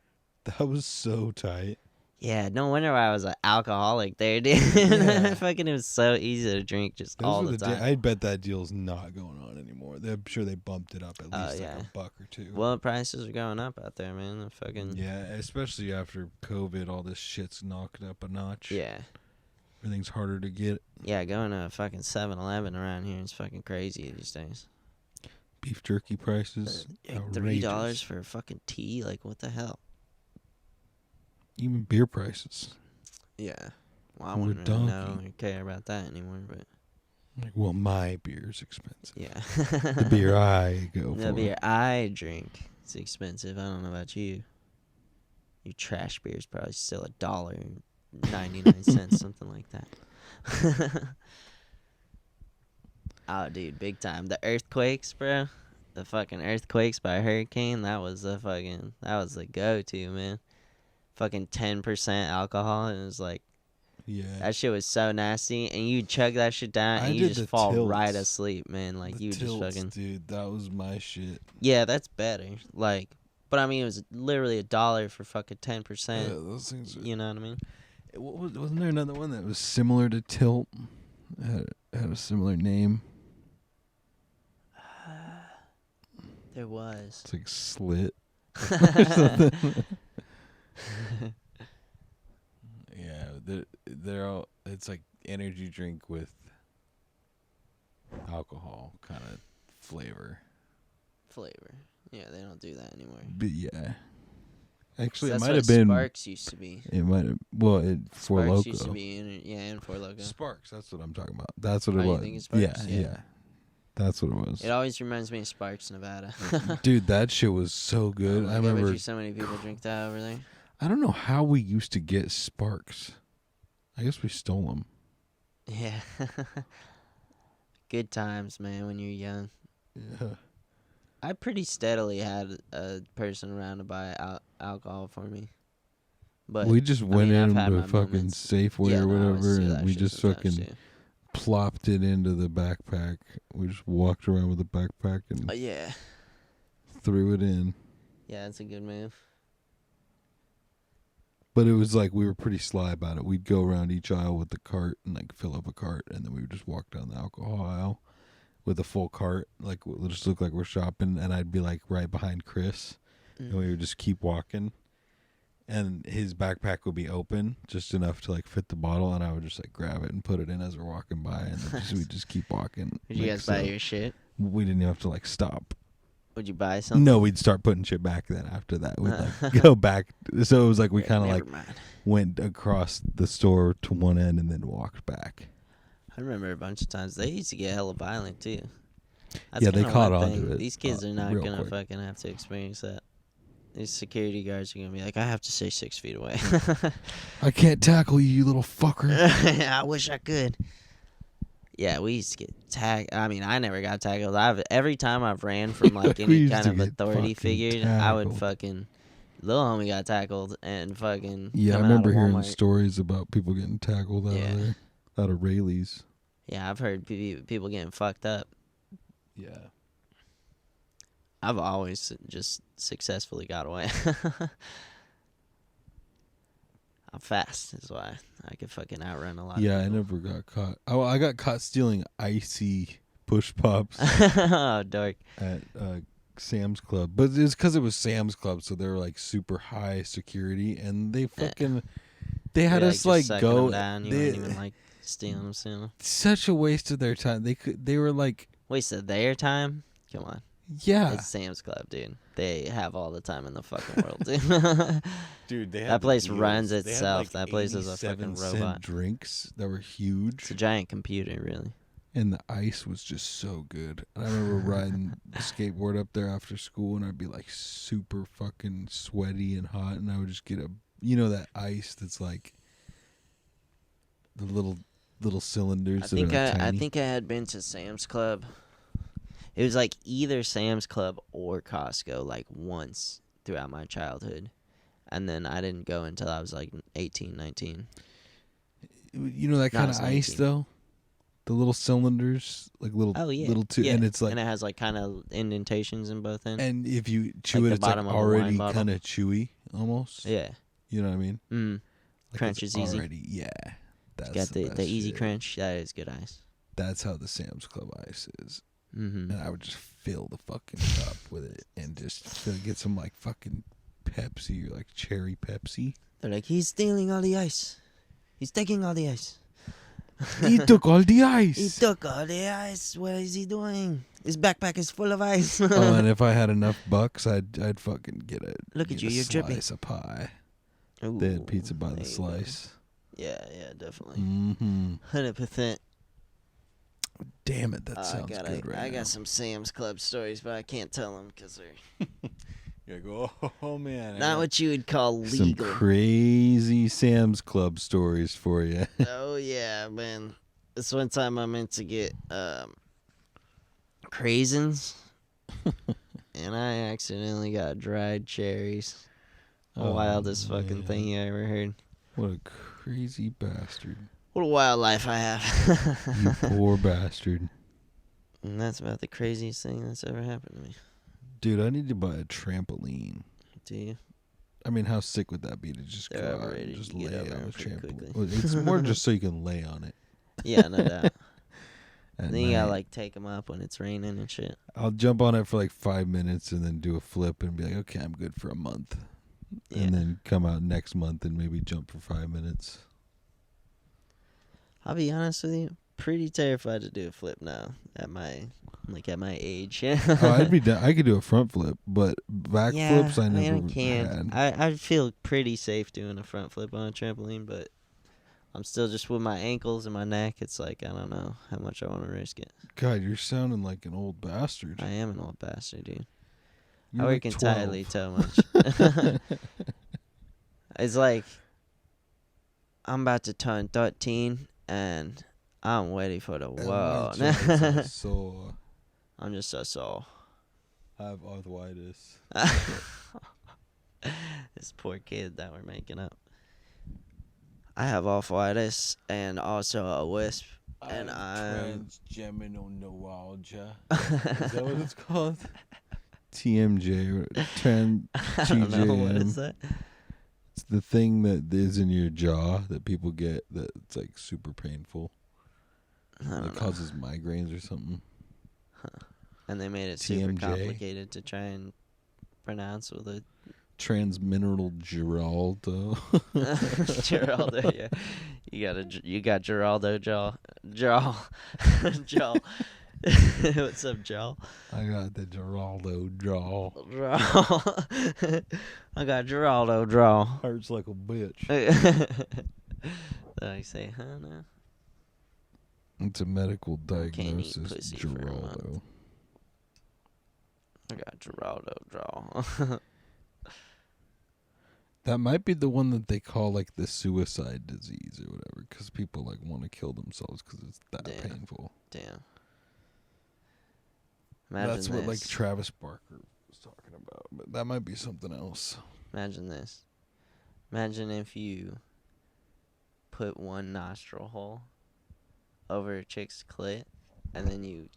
That was so tight. Yeah, no wonder why I was an alcoholic there, dude. Yeah. Fucking, it was so easy to drink just Those all were the time. I bet that deal's not going on anymore. I'm sure they bumped it up at Oh, least yeah. like $1 or $2. Well, prices are going up out there, man. The fucking Yeah, especially after COVID, all this shit's knocked up a notch. yeah. Everything's harder to get. Yeah, going to a fucking 7-Eleven around here is fucking crazy these days. Beef jerky prices, Like outrageous. $3 for a fucking tea? Like, what the hell? Even beer prices. Yeah. Well, I What a wouldn't really know donkey. or care about that anymore, but Like, well, my beer's expensive. yeah. The beer I go The for. beer I drink, it's expensive. I don't know about you. Your trash beer is probably still $1.99, something like that. Oh, dude, big time. The earthquakes, bro. The fucking earthquakes by hurricane. That was the go-to, man. Fucking 10% alcohol, and it was like Yeah. that shit was so nasty. And you chug that shit down, I and you did just the fall tilts. right asleep, man. Like The you tilts, just fucking dude, that was my shit. yeah, that's better. Like, but I mean, it was literally $1 for fucking Yeah, 10%. those things. You know what I mean? Wasn't there another one that was similar to tilt? Had a similar name. There was. It's like slit. Yeah, they're all. It's like energy drink with alcohol kind of flavor. Flavor. Yeah, they don't do that anymore. But yeah, actually, it That's might what have been. Sparks used to be. It might have. Well, For Sparks Loco. used to be in Four Loco. Sparks. That's what I'm talking about. That's what Oh, it you was. think it's Sparks? Yeah, Yeah. that's what it was. It always reminds me of Sparks, Nevada. Dude, that shit was so good. I remember. So many people drink that over there. I don't know how we used to get Sparks. I guess we stole them. Yeah. Good times, man, when you're young. Yeah. I pretty steadily had a person around to buy alcohol for me. But We just went I've had into my fucking moments. Safeway Yeah, or no, I always whatever, do that and we shit just sometimes, fucking too. plopped it into the backpack. We just walked around with the backpack and Yeah. threw it in. Yeah, that's a good move. But it was like we were pretty sly about it. We'd go around each aisle with the cart and like fill up a cart, and then we would just walk down the alcohol aisle with a full cart. Like it would just look like we're shopping, and I'd be like right behind Chris, and we would just keep walking. And his backpack would be open just enough to like fit the bottle, and I would just like grab it and put it in as we're walking by, and then we'd just keep walking. Did you guys buy your shit? We didn't have to like stop. Would you buy something? No, we'd start putting shit back then after that. We'd like go back. So it was like we kind of like went across the store to one end and then walked back. I remember a bunch of times they used to get hella violent too. Yeah, they kinda caught one on thing. to it, These kids are not real gonna quick. fucking have to experience that. These security guards are gonna be like, I have to stay 6 feet away. I can't tackle you, you little fucker. I wish I could. Yeah, we used to get tackled. I mean, I never got tackled. Every time I've ran from like We any used kind to of get authority fucking figure, I would tackled. fucking. Little homie got tackled and fucking. Yeah, I coming out of remember hearing Walmart. stories about people getting tackled out Yeah. of there, out of Rayleigh's. Yeah, I've heard people getting fucked up. Yeah. I've always just successfully got away. I'm fast, is why I could fucking outrun a lot. Yeah, of I people. never got caught. Oh, I got caught stealing icy push pops Oh, dark. at Sam's Club, but it's because it was Sam's Club, so they were like super high security, and they fucking they had us just like sucking go. them down. You they- weren't even like stealing them. such a waste of their time. They were like, Wasted their time? Come on. yeah, It's Sam's Club, dude. They have all the time in the fucking world, dude. dude. They had That the place deals. runs They had, itself. like, That place is a fucking 87-cent robot. Drinks that were huge. It's a giant computer, really. And the ice was just so good. And I remember riding the skateboard up there after school, and I'd be like super fucking sweaty and hot, and I would just get that ice that's like the little cylinders. I think that are I tiny. think I had been to Sam's Club. It was like either Sam's Club or Costco like once throughout my childhood. And then I didn't go until I was like 18, 19. You know that No, I kind was of ice 19. though, the little cylinders, like little Oh, yeah. little two, Yeah. and it's like, And it has like kind of indentations in both ends. and if you chew Like it, the it's like bottom of a wine already bottle. kind of chewy almost. Yeah. You know what I mean? Mm. Crunch is easy. Already, yeah. That's Got the best easy shit. crunch. That is good ice. That's how the Sam's Club ice is. Mm-hmm. And I would just fill the fucking cup with it and just get some like fucking Pepsi or like cherry Pepsi. They're like, he's stealing all the ice. He's taking all the ice. He took all the ice. He took all the ice. What is he doing? His backpack is full of ice. Oh, and if I had enough bucks, I'd fucking get a Look at get you, a you're dripping. slice of pie. Ooh, They had pizza by the there you go. slice. Yeah, definitely. Mm-hmm. 100%. Damn it, that sounds good right I now. got some Sam's Club stories, but I can't tell them because they're You go, oh man. not what you would call some legal. crazy Sam's Club stories for you. Oh, yeah, man. This one time I meant to get craisins, and I accidentally got dried cherries. The Oh, wildest fucking man. thing you ever heard. What a crazy bastard. What a wild life I have. You poor bastard. And that's about the craziest thing that's ever happened to me. Dude, I need to buy a trampoline. Do you? I mean, how sick would that be to just They're go out overrated. and just You lay get on over a them pretty trampoline? quickly. Well, it's more just so you can lay on it. Yeah, no doubt. at Then you gotta night. like take them up when it's raining and shit. I'll jump on it for like 5 minutes and then do a flip and be like, okay, I'm good for a month. Yeah. And then come out next month and maybe jump for 5 minutes. I'll be honest with you, pretty terrified to do a flip now at my age. Oh, I'd be down. I could do a front flip, but back flips I never I can. had. I feel pretty safe doing a front flip on a trampoline, but I'm still just with my ankles and my neck. It's like I don't know how much I want to risk it. God, you're sounding like an old bastard. I am an old bastard, dude. You're I like work entirely 12. too much. It's like I'm about to turn 13 and I'm ready for the And world. my joints are sore. I'm just so sore. I have arthritis. This poor kid that we're making up. I have arthritis and also a wisp, and I'm transgeminal neuralgia. Is that what it's called? TMJ. I don't know what is that. It's the thing that is in your jaw that people get that's like super painful. I don't It know. causes migraines or something. And they made it super TMJ. complicated to try and pronounce with a Transmineral Geraldo. Geraldo. Yeah, you got Geraldo jaw. What's up, jaw? I got the Geraldo draw. Draw. I got Geraldo draw. Hurts like a bitch. Then I say, huh? No. It's a medical Can't eat diagnosis. pussy for a month. Geraldo. I got Geraldo draw. That might be the one that they call like the suicide disease or whatever, because people like want to kill themselves because it's that Damn. painful. Damn. Imagine That's this. what like Travis Barker was talking about, but that might be something else. Imagine this. Imagine if you put one nostril hole over a chick's clit, and then you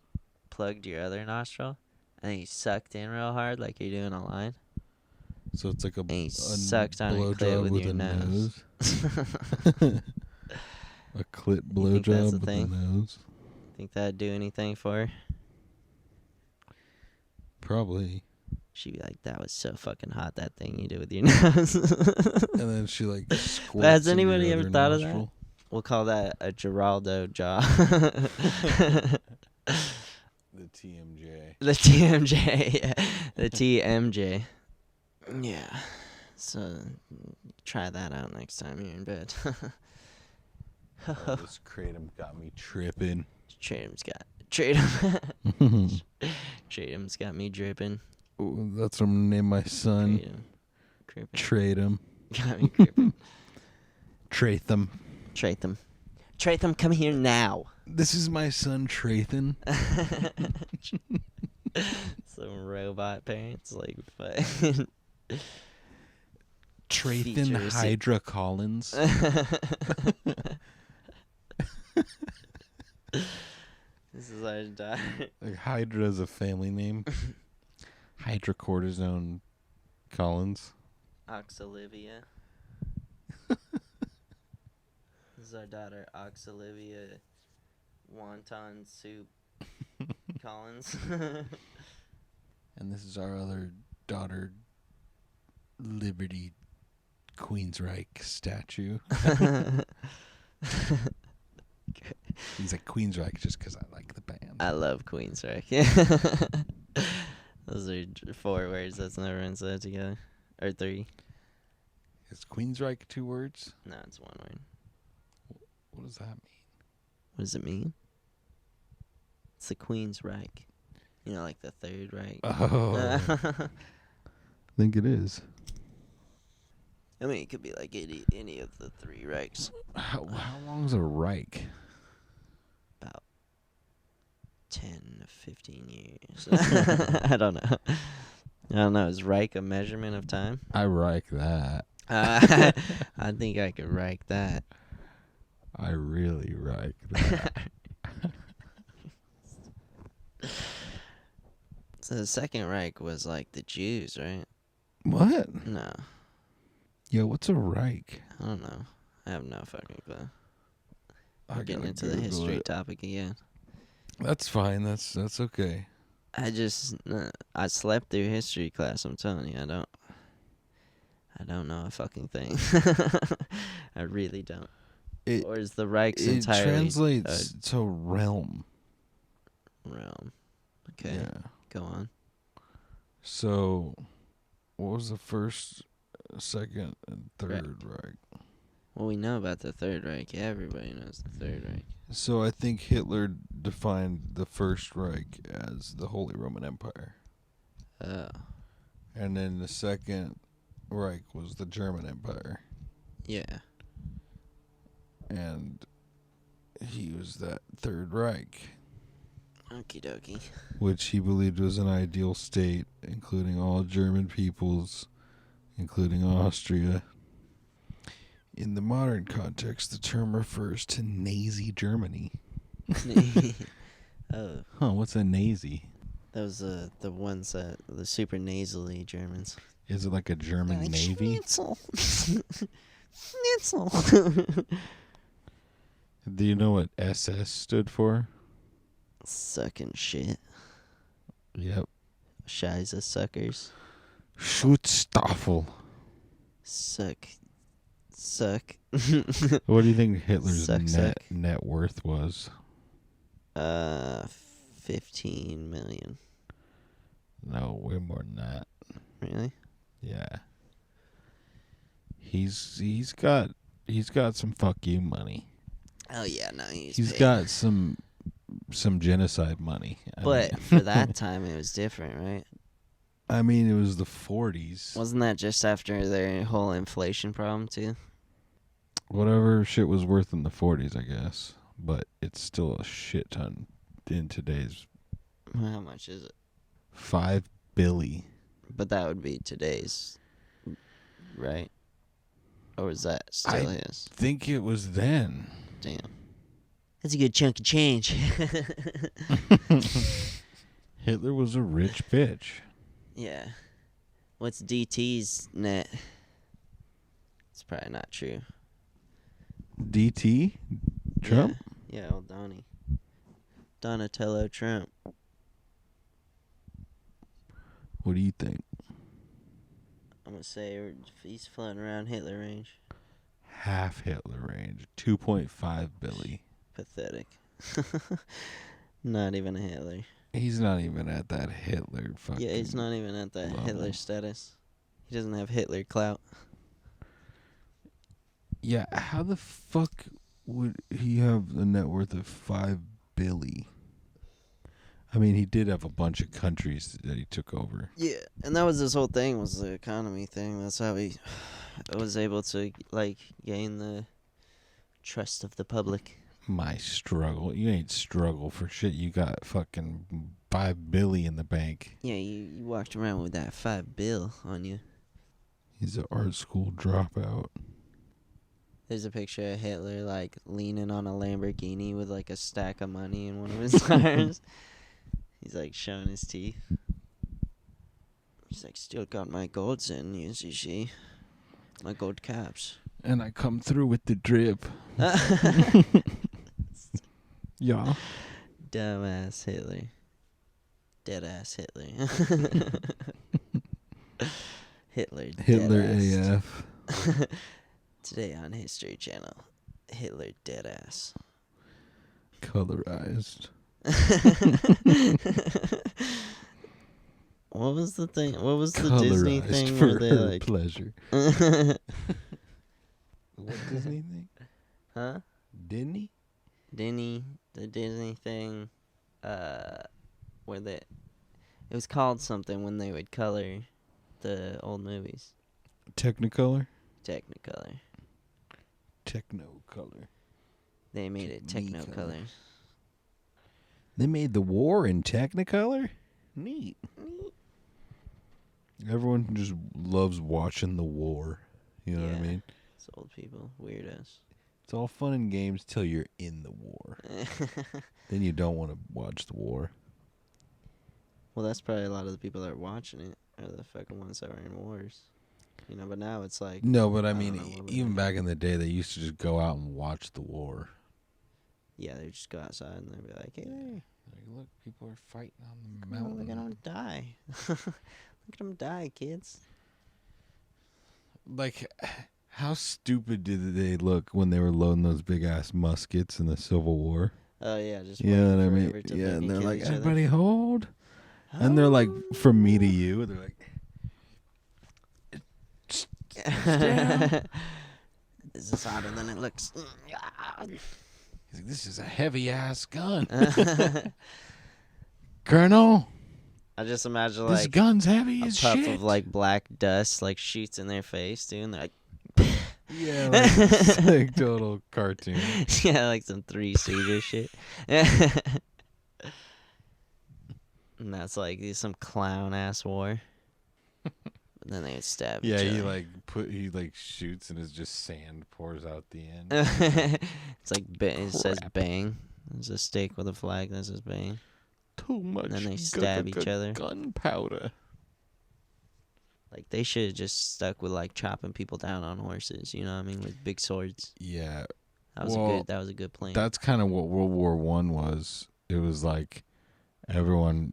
plugged your other nostril, and then you sucked in real hard like you're doing a line. So it's like a And you sucked on your clit blowjob with with your a nose. A clit think that's blowjob a with thing? the nose. Think that'd do anything for her? Probably. She'd be like, that was so fucking hot, that thing you did with your nose. And then she like squirts. Has in your anybody ever other thought of nostril. We'll call that a Geraldo jaw. The TMJ. The TMJ. Yeah. The TMJ. Yeah. So try that out next time you're in bed. Oh, this kratom got me tripping. Tratam's got me dripping. Ooh, that's what I'm gonna name my son. Tratam. Tratham. Got me gripping. Tratham. Tratham, come here now. This is my son Tratham. Some robot parents like fucking Tratham Futuristic. Hydra Collins. This is our daughter. Like Hydra is a family name. Hydrocortisone Collins. Oxolivia. This is our daughter, Oxolivia Wonton Soup Collins. And this is our other daughter, Liberty Queensryche statue. He's like Queensryche just because I like the band. I love Queensryche. Those are 4 words that's never been said together. Or 3. Is Queensryche 2 words? No, it's 1 word. What does that mean? What does it mean? It's the Queen's Reich. You know, like the Third Reich. Oh. I think it is. I mean, it could be like any of the 3 Reichs. How long is a Reich? About 10 to 15 years. I don't know. I don't know. Is Reich a measurement of time? I Reich that. I think I could Reich that. I really Reich that. So the Second Reich was like the Jews, right? What? No. Yo, what's a Reich? I don't know. I have no fucking clue. I We're getting gotta into the Google history it. topic again. That's fine. That's okay. I slept through history class. I'm telling you, I don't know a fucking thing. I really don't. Or is the Reichs It entirely translates to realm. realm? Okay, Yeah. go on. So, what was the first, second, and third Reich? Well, we know about the Third Reich. Everybody knows the Third Reich. So I think Hitler defined the First Reich as the Holy Roman Empire. Oh, And then the Second Reich was the German Empire. yeah. And he was that Third Reich, Okie dokie. which he believed was an ideal state, including all German peoples, including Austria. In the modern context, the term refers to Nazi Germany. Oh, Huh, what's a Nazi? those the ones that the super nasally Germans. Is it like a German Like, Navy? Schnitzel. Schnitzel. Do you know what SS stood for? Sucking shit. Yep. Shiza suckers. Schutzstaffel. Suck. What do you think Hitler's Suck. net worth was? 15 million. No, way more than that. Really? Yeah. He's got some fuck you money. Oh yeah, no, He's paid. got some genocide money. But for that time, it was different, right? I mean, it was the 40s. Wasn't that just after their whole inflation problem too? Whatever shit was worth in the 40s, I guess. But it's still a shit ton in today's. How much is it? $5 billion. But that would be today's, right? Or was that still his? Think it was then. Damn. That's a good chunk of change. Hitler was a rich bitch. Yeah. What's DT's net? It's probably not true. DT? Trump? Yeah, old Donnie. Donatello Trump. What do you think? I'm going to say he's floating around Hitler range. Half Hitler range. 2.5 billion. Pathetic. Not even a Hitler. He's not even at that Hitler fucking. Yeah, he's not even at that level. Hitler status. He doesn't have Hitler clout. Yeah, how the fuck would he have a net worth of $5 billion? I mean, he did have a bunch of countries that he took over. Yeah, and that was his whole thing, was the economy thing. That's how he was able to, like, gain the trust of the public. My struggle. You ain't struggle for shit. You got fucking $5 billion in the bank. Yeah, you walked around with that $5 bill on you. He's an art school dropout. There's a picture of Hitler, like, leaning on a Lamborghini with, like, a stack of money in one of his arms. He's, like, showing his teeth. He's like, still got my golds in, you see. My gold caps. And I come through with the drip. Yeah. Dumbass Hitler. Deadass Hitler. Hitler deadass. AF. Today on History Channel, Hitler deadass. Colorized. What was the thing? What was the Disney Colorized thing for where they her like pleasure. What Disney thing? Huh? Disney? The Disney thing, where it was called something when they would color the old movies. Technicolor? Technicolor. Technocolor. They made it Technocolor. They made the war in Technicolor? Neat. Everyone just loves watching the war. You know what I mean? It's old people, weirdos. It's all fun and games till you're in the war. Then you don't want to watch the war. Well, that's probably a lot of the people that are watching it are the fucking ones that were in wars. You know, but now it's like... No, but I don't mean, know what even we- back in the day, they used to just go out and watch the war. Yeah, they just go outside and they'd be like, hey, Like, look, people are fighting on the look at mountain. them die. Look at them die, kids. Like, how stupid did they look when they were loading those big-ass muskets in the Civil War? Oh, yeah, just You know what I waiting mean? forever till Yeah, they and can they're kill like, each other. everybody hold. And they're like, from me to you. They're like, This is harder than it looks. he's like, this is a heavy-ass gun. Colonel, I just imagine this like gun's heavy a as puff shit. of like black dust like shoots in their face, dude. And they're like, Yeah, like, it's like total cartoon. yeah, like some Three Stooges shit. And that's like some clown ass war. But then they would stab Yeah, each he other. like shoots and it's just sand pours out the end. It's like it says Crap. bang. There's a stake with a flag that says bang. Too much. then they stab each other. Gunpowder. Like they should have just stuck with like chopping people down on horses. You know what I mean, with big swords. Yeah, That was Well, that was a good plan. that's kind of what World War One was. It was like everyone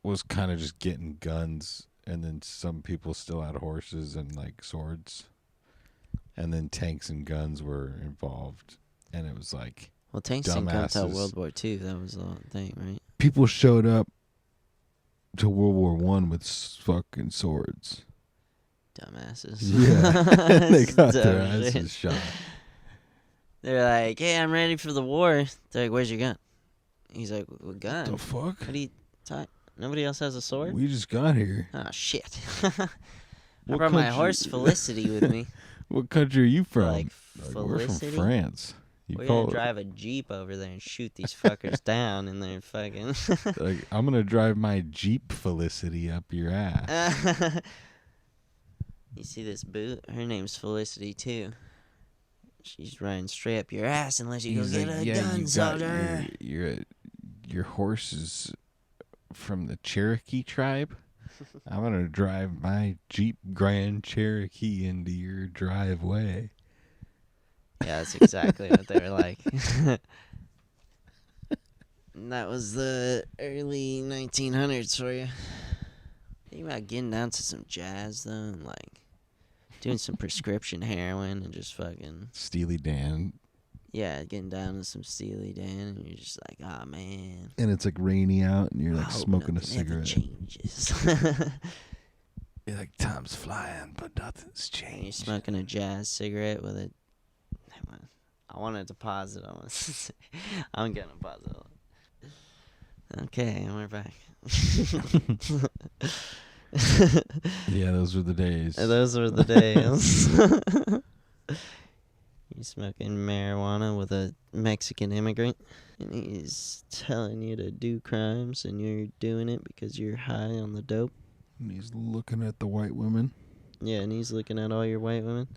was kind of just getting guns, and then some people still had horses and like swords, and then tanks and guns were involved, and it was like Well, tanks didn't come till dumbasses. World War II. That was the thing, right? people showed up to World War One with fucking swords. Dumbasses. Yeah, they got their Dumb shit. asses shot. They're like, "Hey, I'm ready for the war." They're like, "Where's your gun?" He's like, "What gun? The fuck? What do you talk? Nobody else has a sword?" We just got here. Oh shit! I What brought my country- horse Felicity with me. What country are you from? Like We're from Felicity. France. You We're call gonna drive a Jeep over there and shoot these fuckers down in their fucking. like I'm gonna drive my Jeep Felicity up your ass. You see this boot? Her name's Felicity too. She's running straight up your ass unless you go get a gun, soldier. Your horse is from the Cherokee tribe. I'm gonna drive my Jeep Grand Cherokee into your driveway. Yeah, that's exactly what they were like. And that was the early 1900s for you. Think about getting down to some jazz though, and like doing some prescription heroin and just fucking Steely Dan, getting down to some Steely Dan, and you're just like, oh man, and it's like rainy out, and you're I like hope smoking a nothing ever cigarette. changes. You're like, time's flying, but nothing's And you're changed. smoking a jazz cigarette with a. I wanted to pause it. I'm gonna pause it. Okay, and we're back. Yeah, those were the days. Those were the days. You're smoking marijuana with a Mexican immigrant, and he's telling you to do crimes, and you're doing it because you're high on the dope. And he's looking at the white women, Yeah, and he's looking at all your white women.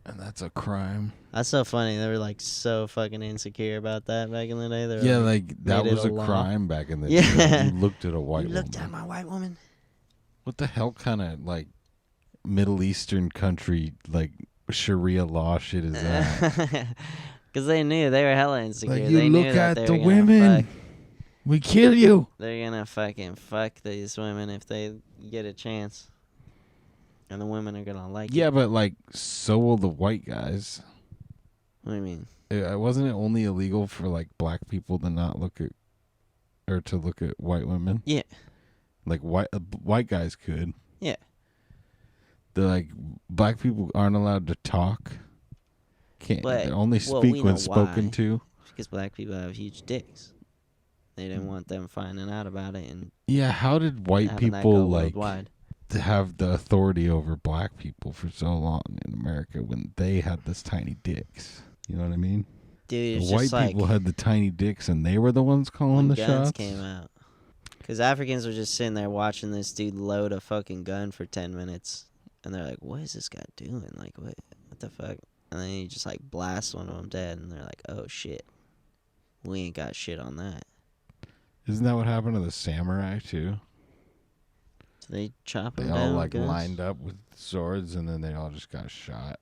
and that's a crime. That's so funny. They were like so fucking insecure about that back in the day. They were Yeah, like that made it was a a law. crime back in the Yeah. day. You looked at a white you looked woman. at my white woman. What the hell kind of like Middle Eastern country like Sharia law shit is that? Because they knew they were hella insecure. Like, you they knew look that at they the were gonna women, fuck. we kill you. They're gonna fucking fuck these women if they get a chance. And the women are gonna like it. Yeah, but like, so will the white guys. What do you mean? Wasn't it only illegal for like black people to not look at, or to look at white women? Yeah. Like white guys could. Yeah. They're like, black people aren't allowed to talk. Can't. But, They only well, speak we when know spoken why. to. Because black people have huge dicks. They didn't want them finding out about it and Yeah, how did white having that people go like worldwide. to have the authority over black people for so long in America when they had this tiny dicks? You know what I mean? Dude, it's The white just like people had the tiny dicks and they were the ones calling when the guns shots. came out. Because Africans were just sitting there watching this dude load a fucking gun for 10 minutes. And they're like, what is this guy doing? Like, what the fuck? And then he just, like, blasts one of them dead. And they're like, oh, shit. We ain't got shit on that. Isn't that what happened to the samurai, too? So they chop They them all, down like, with guns? lined up with swords and then they all just got shot.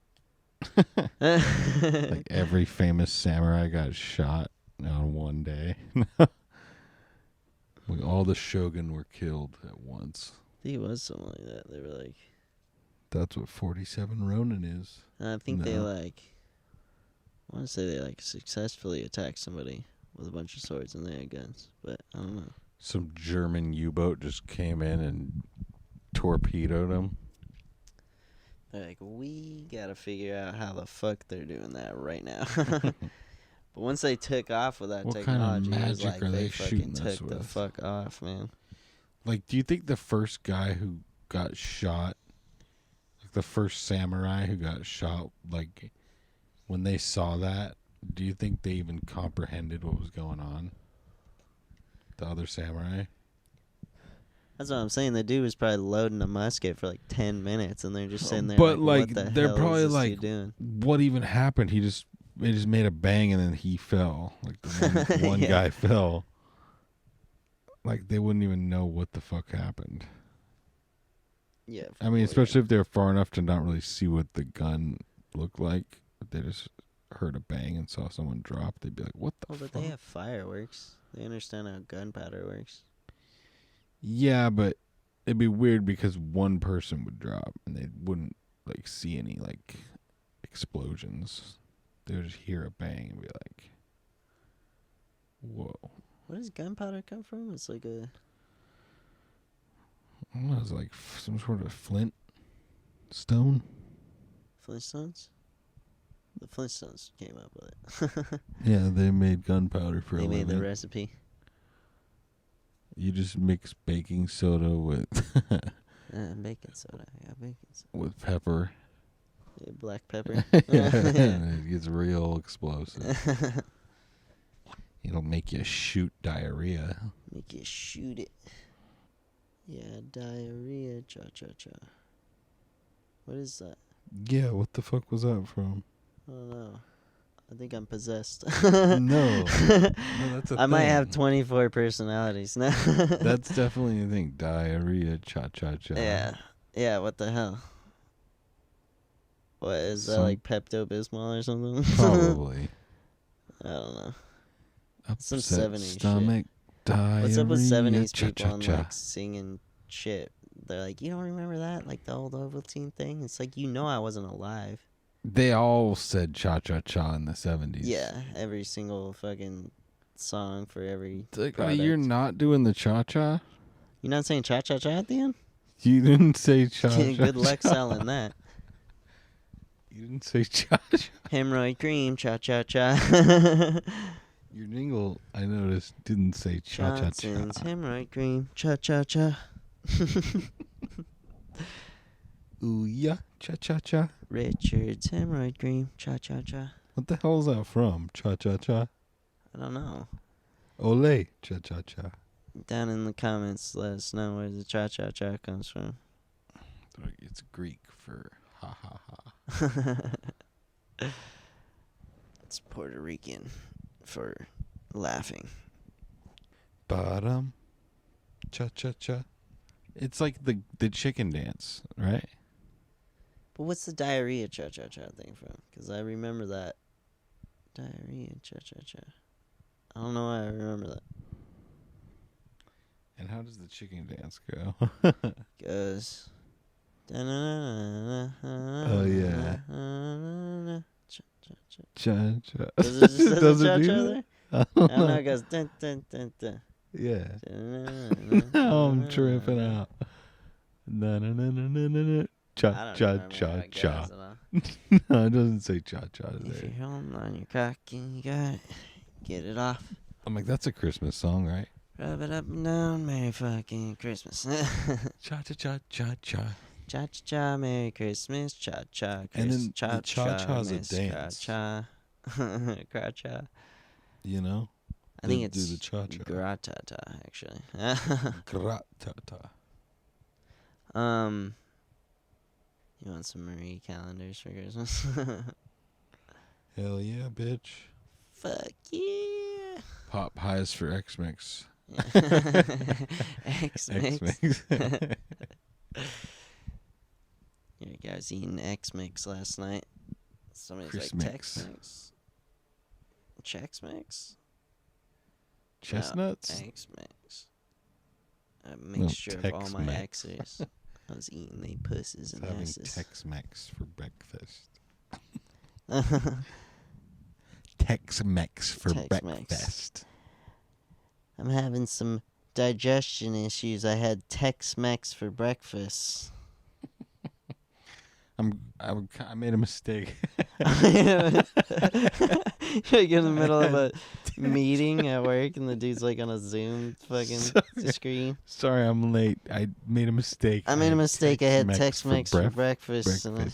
Like, Like, every famous samurai got shot on one day. Like, all the shogun were killed at once. I think it was something like that. They were like, That's what 47 Ronin is. I think they, No. like, I want to say they, like, successfully attacked somebody with a bunch of swords and they had guns. But I don't know. Some German U-boat just came in and torpedoed them. They're like, we gotta figure out how the fuck they're doing that right now. But once they took off with that What kind of technology, it was magic like are they they fucking shooting us took the with? fuck off, man. Like, do you think the first guy who got shot, like the first samurai who got shot, like, when they saw that, do you think they even comprehended what was going on? The other samurai? That's what I'm saying. The dude was probably loading a musket for like 10 minutes, and they're just sitting there. But, like, like, what the they're hell probably is this like, dude doing? what even happened? They just made a bang and then he fell. Like, the one Yeah. guy fell. Like, they wouldn't even know what the fuck happened. Yeah. I mean, especially if they're far enough to not really see what the gun looked like. If they just heard a bang and saw someone drop, they'd be like, what the But fuck? they have fireworks. They understand how gunpowder works. Yeah, but it'd be weird because one person would drop and they wouldn't, like, see any, like, explosions. They would just hear a bang and be like, whoa. Where does gunpowder come from? It's like a... I don't know, it's like some sort of flint stone. Flintstones? The Flintstones came up with it. Yeah, they made gunpowder for They a made the living. recipe. You just mix baking soda with Baking soda. I got baking soda. with pepper. Yeah, black pepper. Yeah, and it gets real explosive. It'll make you shoot diarrhea. Make you shoot it. Yeah, diarrhea. Cha-cha-cha. What is that? Yeah, what the fuck was that from? I don't know. I think I'm possessed. No, that's a I might have thing. 24 personalities now. That's definitely a thing. Diarrhea, cha-cha-cha. Yeah. Yeah, what the hell? What, is that like Pepto-Bismol or something? Probably. I don't know. Upset Some 70s shit. stomach, diarrhea, What's up with 70s people cha-cha-cha. and like singing shit? They're like, you don't remember that? Like the old Ovaltine thing? It's like, you know I wasn't alive. They all said cha-cha-cha in the 70s. Yeah, every single fucking song for every It's like, product. you're not doing the cha-cha? You're not saying cha-cha-cha at the end? You didn't say cha-cha-cha. Good luck selling that. You didn't say cha-cha. Hemorrhoid cream, cha-cha-cha. Your jingle, I noticed, didn't say cha-cha-cha. Johnson's hemorrhoid cream, cha-cha-cha. Ooh, yeah, cha-cha-cha. Richard's hemorrhoid cream, cha-cha-cha. What the hell is that from? Cha-cha-cha? I don't know. Ole, cha-cha-cha. Down in the comments, let us know where the cha-cha-cha comes from. It's Greek for ha-ha-ha. It's Puerto Rican for laughing. Bottom, cha-cha-cha. It's like the chicken dance, right? But what's the diarrhea cha-cha-cha thing from? Because I remember that. Diarrhea cha-cha-cha. I don't know why I remember that. And how does the chicken dance go? Goes. Oh, yeah. Cha-cha-cha. Cha-cha. Does it just Does cha-cha it do there? that? I don't know. It goes dun dun dun dun. Yeah. Dun, Oh, I'm tripping out. Na na na na na na na. I Cha don't cha remember cha how it cha. goes at all. No, it doesn't say cha cha If there. you're holding on your cock and you got it, get it off. I'm like, that's a Christmas song, right? Rub it up and down, Merry fucking Christmas. Cha cha cha cha cha. Cha cha cha, Merry Christmas, cha cha. And then cha the cha-cha's a Miss dance. Cha cha. Cha. You know? I think Do it's the cha-cha. gratata, actually. Gratata. You want some Marie calendars for Christmas? Hell yeah, bitch. Fuck yeah. Pop highs for X-Mix. X-Mix. Yeah, guys eating X-Mix last night. Somebody's Chris like, Mix. Tex-Mix? Chex-Mix? Chestnuts? No, X-Mix. A mixture of all my Tex-Mex. X's. I was eating they pussies and Having asses. Tex-Mex for breakfast. Tex-Mex for Tex-Mex. breakfast. I'm having some digestion issues. I had Tex-Mex for breakfast. I made a mistake. You're like in the middle of a meeting at work and the dude's like on a Zoom fucking screen. Sorry, I'm late. I made a mistake. I made a mistake. I had Tex-Mex for Breakfast. breakfast. And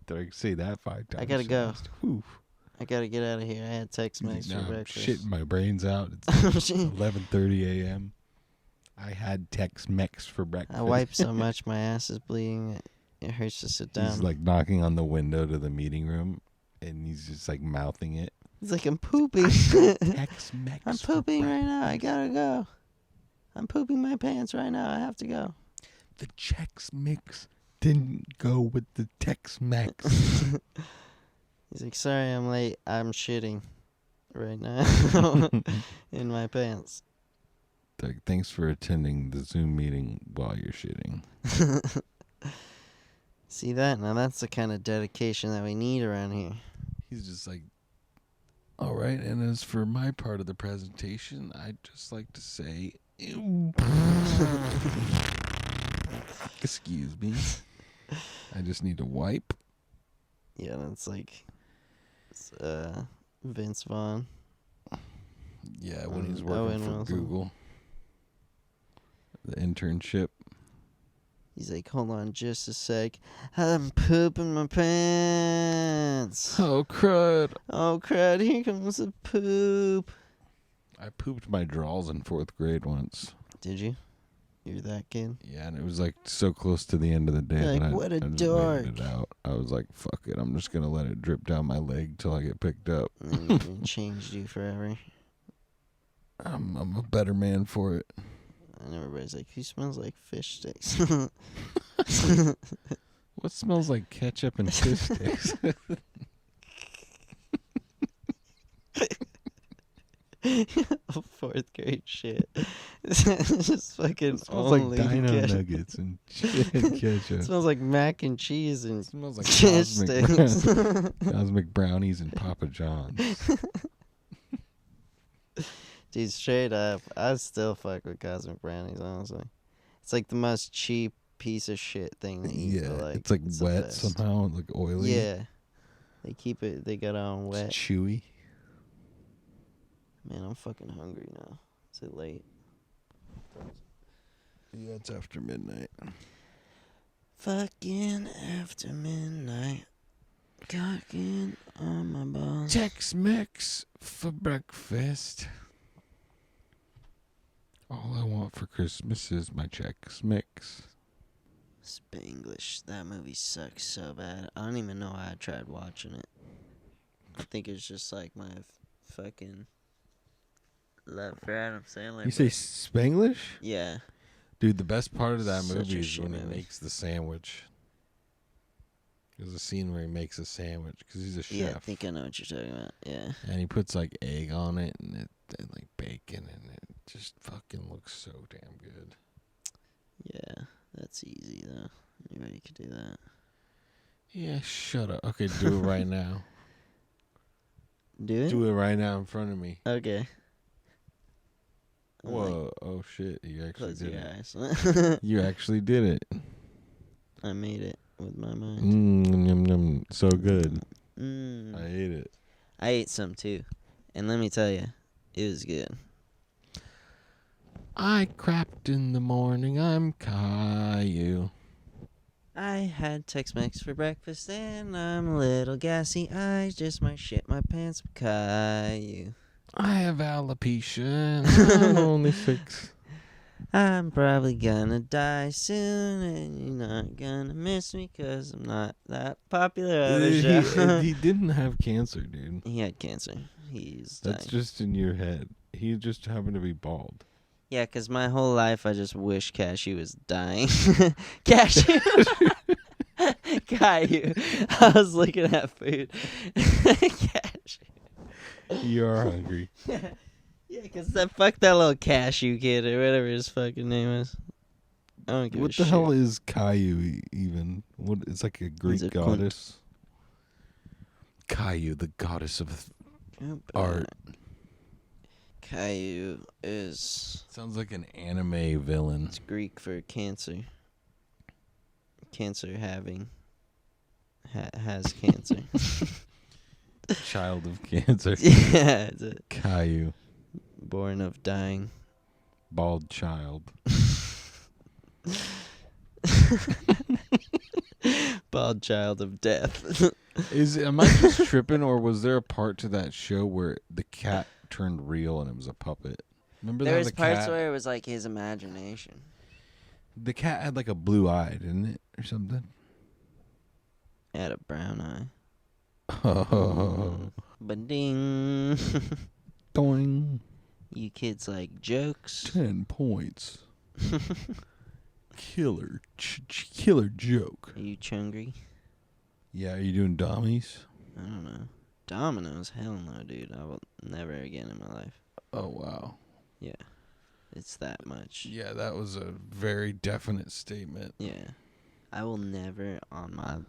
Did I say that 5 times? I gotta go. fast? Whew. I gotta get out of here. I had Tex-Mex Now for I'm breakfast. shitting my brains out. It's 11:30 a.m. I had Tex-Mex for breakfast. I wiped so much my ass is bleeding. It hurts to sit down. He's like knocking on the window to the meeting room, and he's just like mouthing it. He's like, I'm pooping. Tex-Mex. I'm for pooping right now. I breakfast. gotta go. I'm pooping my pants right now. I have to go. The Chex-Mix didn't go with the Tex-Mex. He's like, sorry, I'm late. I'm shitting right now in my pants. Like, thanks for attending the Zoom meeting while you're shitting. See that? Now that's the kind of dedication that we need around here. He's just like, all right, and as for my part of the presentation, I'd just like to say, excuse me, I just need to wipe. Yeah, that's like Vince Vaughn. Yeah, when he's Owen working for Wilson. Google. The internship. He's like, hold on just a sec. I'm pooping my pants. Oh, crud. Oh, crud, here comes the poop. I pooped my drawers in 4th grade once. Did you? You're that kid? Yeah, and it was like so close to the end of the day You're that like, I what a just dork. waited it out. I was like, fuck it. I'm just going to let it drip down my leg till I get picked up. And it changed you forever. I'm a better man for it. And everybody's like, he smells like fish sticks. What smells like ketchup and fish sticks? Fourth grade shit. Just fucking It smells like only dino ketchup. nuggets and shit and ketchup. It smells like mac and cheese and It smells like fish sticks. cosmic brownies and Papa John's. Dude, straight up, I still fuck with cosmic brownies, honestly. It's like the most cheap piece of shit thing to eat. Yeah, but like, it's like the wet best. somehow, like oily. Yeah. They keep it, they got it on wet. It's chewy. Man, I'm fucking hungry now. Is it late? Yeah, it's after midnight. Fucking after midnight. Cocking on my balls. Tex-Mex for breakfast. All I want for Christmas is my Chex-Mix. Spanglish. That movie sucks so bad. I don't even know why I tried watching it. I think it's just like my fucking love for Adam Sandler. You say Spanglish? Yeah. Dude, the best part of that Such a movie is shit when he movie. makes the sandwich. There's a scene where he makes a sandwich because he's a chef. Yeah, I think I know what you're talking about. Yeah. And he puts like egg on it and like bacon, and it just fucking looks so damn good. Yeah, that's easy though. Anybody could do that. Yeah, shut up. Okay, do it right now. Do it? Do it right now in front of me. Okay. I'm like, Whoa! Oh shit! You actually close did your it. eyes. You actually did it. I made it with my mind. Yum, yum. So good. Mm. I ate it. I ate some too. And let me tell you, it was good. I crapped in the morning. I'm Caillou. I had Tex-Mex for breakfast and I'm a little gassy. I just might shit my pants with Caillou. I have alopecia and I'm only 6. I'm probably gonna die soon and you're not gonna miss me because I'm not that popular of a show. He didn't have cancer, dude. He had cancer. He's dying. That's just in your head. He just happened to be bald. Yeah, because my whole life I just wish Cashew was dying. Cashew! Caillou. I was looking at food. Cashew. You're hungry. Yeah, because fuck that little Cashew kid or whatever his fucking name is. I don't give a What shit. the hell is Caillou even? What? It's like a Greek He's a clink. goddess. Caillou, the goddess of Oh, art. Caillou is... Sounds like an anime villain. It's Greek for cancer. Cancer having. Has cancer. Child of cancer. Yeah, it's a Caillou. born of dying. Bald child. Bald child of death. Am I just tripping, or was there a part to that show where the cat turned real and it was a puppet? Remember There that was the parts cat? where it was like his imagination. The cat had like a blue eye, didn't it, or something? It had a brown eye. Oh, But ding. doing You kids like jokes. 10 points. Killer joke. Are you chungry? Yeah, are you doing dummies? I don't know. Dominoes? Hell no, dude. I will never again in my life. Oh wow. Yeah. It's that much. Yeah, that was a very definite statement. Yeah. I will never on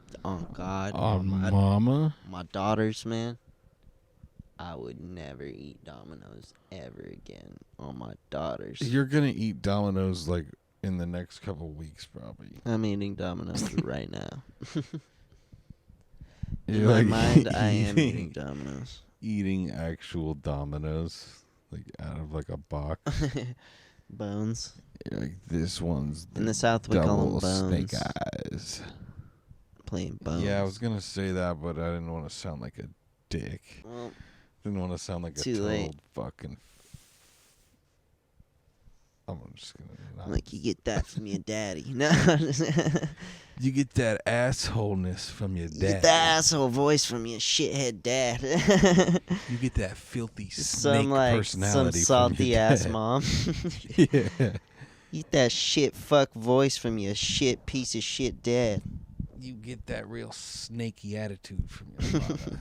God. On my mama? my daughters, man. I would never eat Dominoes ever again on my daughters. You're gonna eat Domino's like in the next couple weeks, probably. I'm eating Dominoes right now. In You're my like mind, I am eating Dominoes. eating actual Domino's, like out of like a box. Bones. You're like, this one's In the South, we call them double bones. snake eyes. Plain bones. Yeah, I was gonna say that, but I didn't want to sound like a dick. Well, Didn't want to sound like a Too total late. fucking. I'm just gonna. I'm like, you get that from your daddy. No. You get that assholeness from your You dad. get the asshole voice from your shithead dad. You get that filthy snake some like personality some from your salty ass dad. mom. Yeah. You get that shit fuck voice from your shit piece of shit dad. You get that real snaky attitude from your father.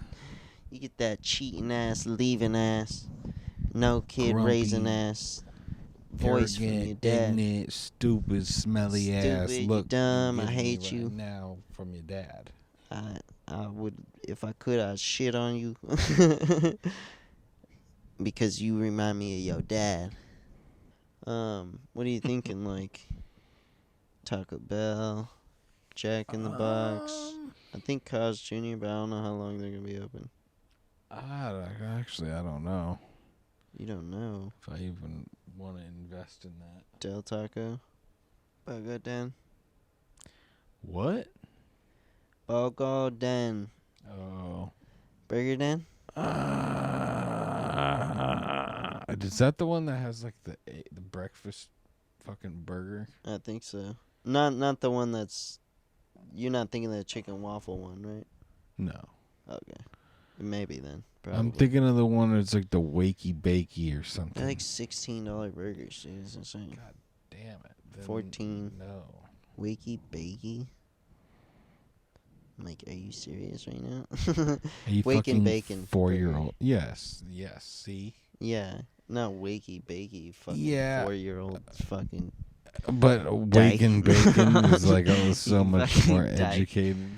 You get that cheating ass, leaving ass, no kid Grumpy, raising ass voice from your Arrogant, dad. ignorant, stupid, smelly ass. Stupid, you Look, dumb, you're I giving me hate right you. now from your dad. I would, if I could, I'd shit on you. Because you remind me of your dad. What are you thinking, like Taco Bell, Jack in the Box? I think Carl's Jr., but I don't know how long they're gonna be open. Actually, I don't know You don't know. if I even want to invest in that. Del Taco, Burger Den, What? Burger Den, Oh. Burger Den. Is that the one that has like the breakfast fucking burger? I think so. Not the one that's. You're not thinking of the chicken waffle one, right? No. Okay, maybe then. Probably. I'm thinking of the one that's like the wakey bakey or something. They're like $16 burgers, dude. It's insane. God damn it. Then 14. No. Wakey bakey. I'm like, are you serious right now? Are you Wake fucking and bacon. 4-year-old? Yes. See? Yeah. Not wakey bakey fucking Yeah. 4-year-old fucking But Dyke. wake and bacon is like so You much fucking more dyke. educated.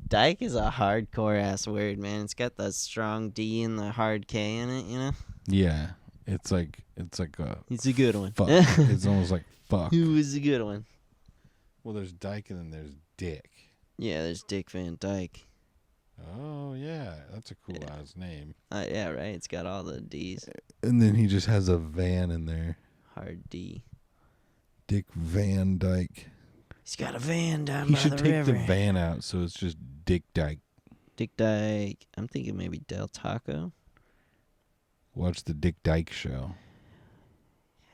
dyke is a hardcore ass word, man. It's got the strong D and the hard K in it, you know? Yeah. It's like a It's a good one. fuck. It's almost like fuck. Who was a good one? Well, there's Dyke and then there's Dick. Yeah, there's Dick Van Dyke. Oh, yeah. That's a cool ass name. Yeah, right. It's got all the D's. And then he just has a van in there. Hard D. Dick Van Dyke. He's got a van down He by should the take river. the van out so it's just Dick Dyke. Dick Dyke. I'm thinking maybe Del Taco. Watch the Dick Dyke show.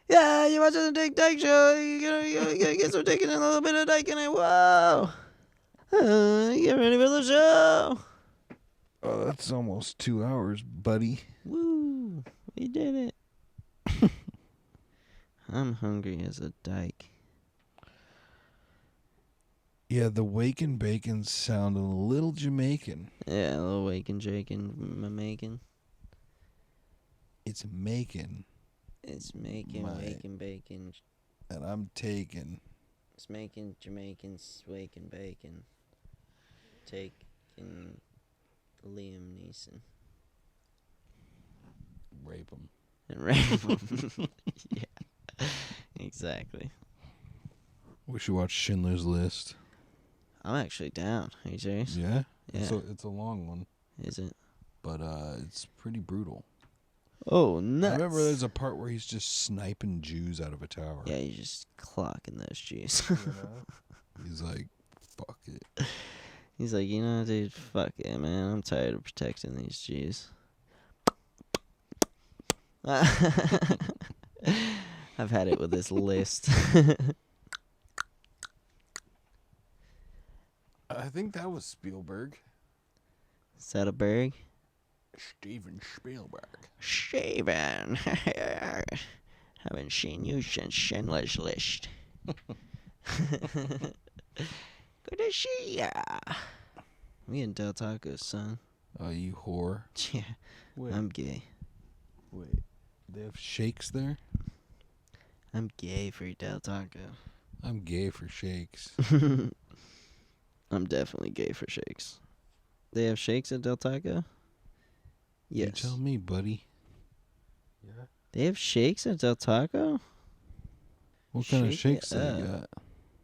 Yeah, you're watching the Dick Dyke show. You gotta get some dick and a little bit of dyke in it. Whoa. Get ready for the show. Oh, that's almost 2 hours, buddy. Woo. We did it. I'm hungry as a dyke. Yeah, the wake and bacon sound a little Jamaican. Yeah, a little waking, jaking, making. It's making, It's making, waking, bacon. and I'm taking. It's making Jamaicans waking, bacon. Taking Liam Neeson. Rape him. And rape. Yeah, exactly. We should watch Schindler's List. I'm actually down. Are you serious? Yeah? Yeah. It's a long one, Is it? but it's pretty brutal. Oh, nuts. I remember there's a part where he's just sniping Jews out of a tower. Yeah, you're just clocking those Jews. He's like, fuck it. He's like, you know, dude, fuck it, man. I'm tired of protecting these Jews. I've had it with this list. I think that was Spielberg. Is that a berg? Steven Spielberg. Shaven. Haven't seen you since Schindler's List. Good to see ya. Me and Del Taco, son. Oh, you whore. Yeah, Wait, I'm gay. they have shakes there? I'm gay for Del Taco. I'm gay for shakes. I'm definitely gay for shakes. They have shakes at Del Taco? Yes. You tell me, buddy. Yeah. They have shakes at Del Taco? What kind of Shake shakes it they up. got?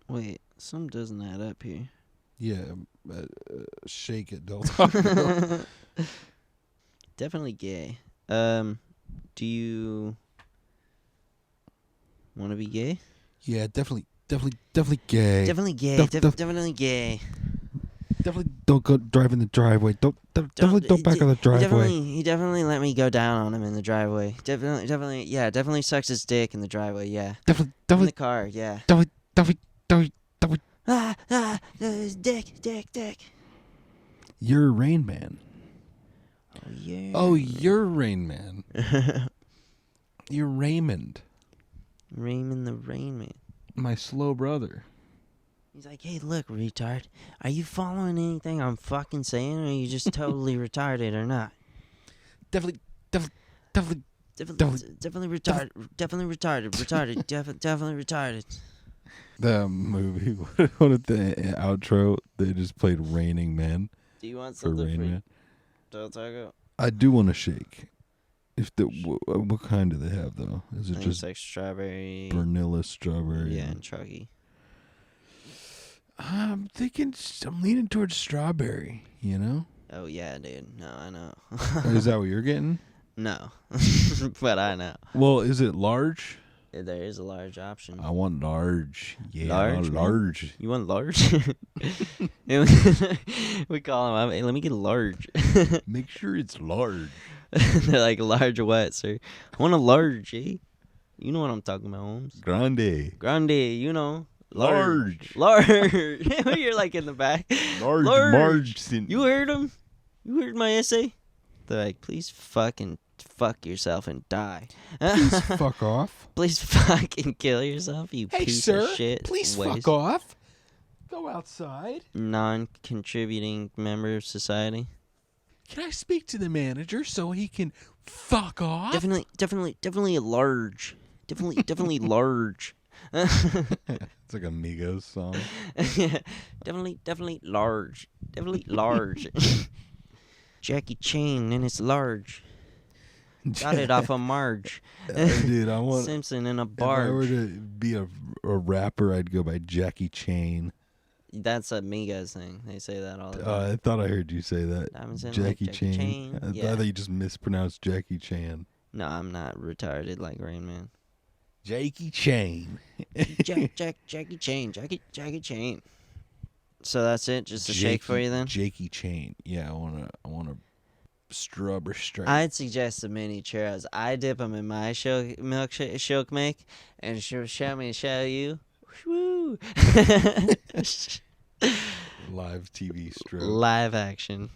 Wait, some doesn't add up here. Yeah, shake at Del Taco. Definitely gay. Do you want to be gay? Yeah, definitely gay. Definitely gay. Definitely gay. Definitely don't go drive in the driveway. Definitely don't back on the driveway. He definitely let me go down on him in the driveway. Definitely sucks his dick in the driveway. Yeah. In the Definitely, car. Yeah. definitely. Dick. You're Rain Man. Oh yeah. Oh, you're Rain Man. You're Raymond, Raymond the Rain Man. my slow brother. He's like, hey, look, retard. Are you following anything I'm fucking saying, or are you just totally retarded or not? Definitely. Definitely retarded. Definitely retarded. The movie, what at the outro, they just played Raining Men Do you want for something Rain for Man. Del Taco? I do want to shake. If the what kind do they have though? Is I it think just it's like strawberry. vanilla, strawberry? Yeah, and chuggy. I'm leaning towards strawberry. You know? Oh yeah, dude. No, I know. Is that what you're getting? No, but I know. Well, is it large? There is a large option. I want large. Yeah, Large, man? large. You want large? We call him up. Hey, let me get a large. Make sure it's large. They're like, large what, sir? I want a large, eh? You know what I'm talking about, Holmes. Grande. Grande, you know. Large. You're like in the back. Large. Large. You heard him? You heard my essay? They're like, please fucking fuck yourself and die. Please fuck off. Please fucking kill yourself, you Hey, piece sir. of shit. Please waste. fuck off. Go outside. Non-contributing member of society. Can I speak to the manager so he can fuck off? Definitely large. Definitely large. It's like a Migos song. Yeah, definitely large. Definitely large. Jackie Chan and it's large. Got it off of Marge. Dude, I want Simpson in a If I were barge. to be a rapper, I'd go by Jackie Chan. That's a Migos thing. They say that all the time. I thought I heard you say that. Diamonds in Jackie like Chan. Chan. I Yeah. thought you just mispronounced Jackie Chan. No, I'm not retarded like Rain Man. Jackie Chan. Jackie Chan. So that's it? Just a shake for you then? Jackie Chan. Yeah, I want a strawberry straight. I'd suggest the mini churros. I dip them in my milkshake make, and she'll show you. Woo! Live TV stroke. Live action.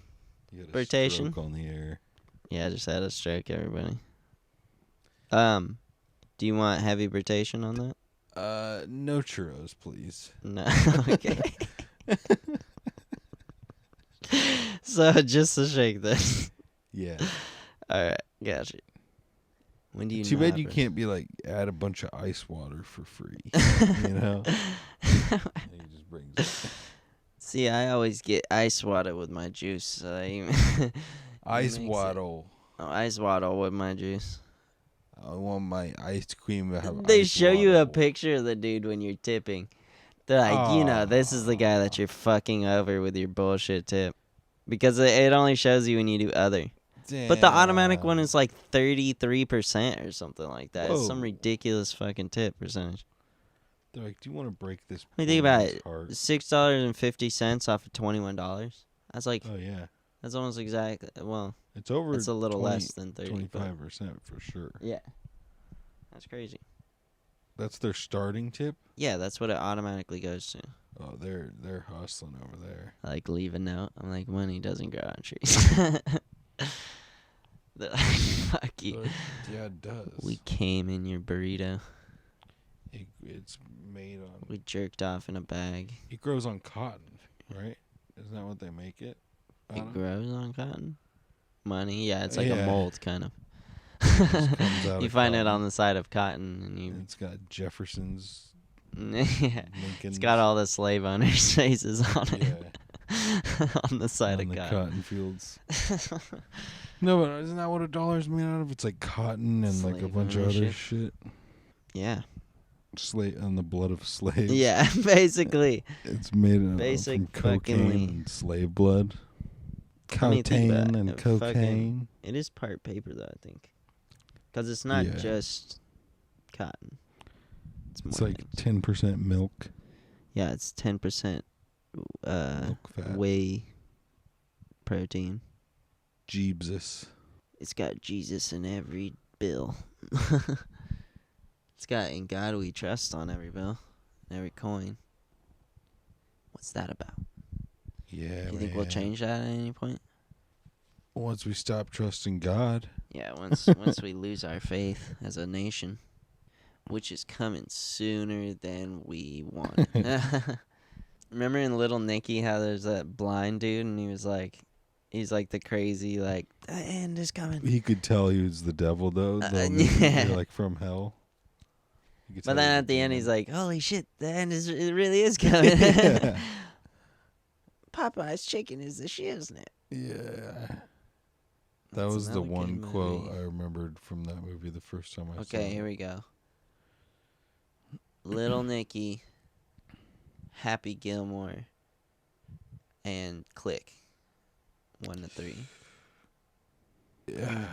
You had a Birtation? stroke on the air. Yeah, I just had a stroke, everybody. Do you want heavy birtation on that? No churros, please. No. Okay. So just to shake this. Yeah. All right, gotcha. When do you? Too bad you not can't be like add a bunch of ice water for free. You know. And he just brings it. See, I always get ice water with my juice. So Ice makes it- waddle. Oh, ice water with my juice. I want my ice cream to have They ice show you a waddle. picture of the dude when you're tipping. They're like, this is the guy that you're fucking over with your bullshit tip. Because it only shows you when you do other. But the automatic one is like 33% or something like that. It's some Whoa. ridiculous fucking tip percentage. They're like, do you want to break this? What do you think about woman's it? heart?" $6.50 off of $21. That's like, Oh yeah, that's almost exactly, well, it's over. it's a little less than 30. but 25% for sure. Yeah. That's crazy. That's their starting tip. Yeah, that's what it automatically goes to. Oh, they're hustling over there. Like, leave a note. I'm like, money doesn't grow on trees. They're like, fuck you. But, yeah, it does. We came in your burrito. It's made on. We jerked off in a bag. It grows on cotton, right? Isn't that what they make it? It grows on cotton? Money? Yeah, it's like a Yeah. mold, kind of. Just comes out You of find it cotton. on the side of cotton, and you... It's got Jefferson's. yeah. It's Lincoln's. got all the slave owners' faces on it. Yeah, On the side on of the cotton. fields. No, but isn't that what a dollar's made out of? It's like cotton and like a Slave bunch of other ownership. shit. Yeah. And the blood of slaves. Yeah, basically. It's made Basic from fucking cocaine Lee. and slave blood. I mean, think about Cocaine it, and fucking- cocaine. It is part paper, though, I think. Because it's not Yeah. just cotton. It's more It's like things. 10% milk. Yeah, it's 10% Milk fat. whey protein. Jeebsus. It's got Jesus in every bill. It's got "In God We Trust" on every bill, every coin. What's that about? Yeah, Do you think we'll man. change that at any point? Once we stop trusting God. Yeah, once we lose our faith as a nation, which is coming sooner than we want. Remember in Little Nicky how there's that blind dude and he's like the crazy, like, the end is coming. He could tell he was the devil, though. Yeah. You're like from hell. You could But tell he then was at the end demon. he's like, holy shit, it really is coming. Yeah. Popeye's chicken is the shit, isn't it? Yeah. That That's was the another good one quote movie. I remembered from that movie the first time I saw Okay, it. here we go. Little Nicky, Happy Gilmore, and Click. 1 to 3. Yeah.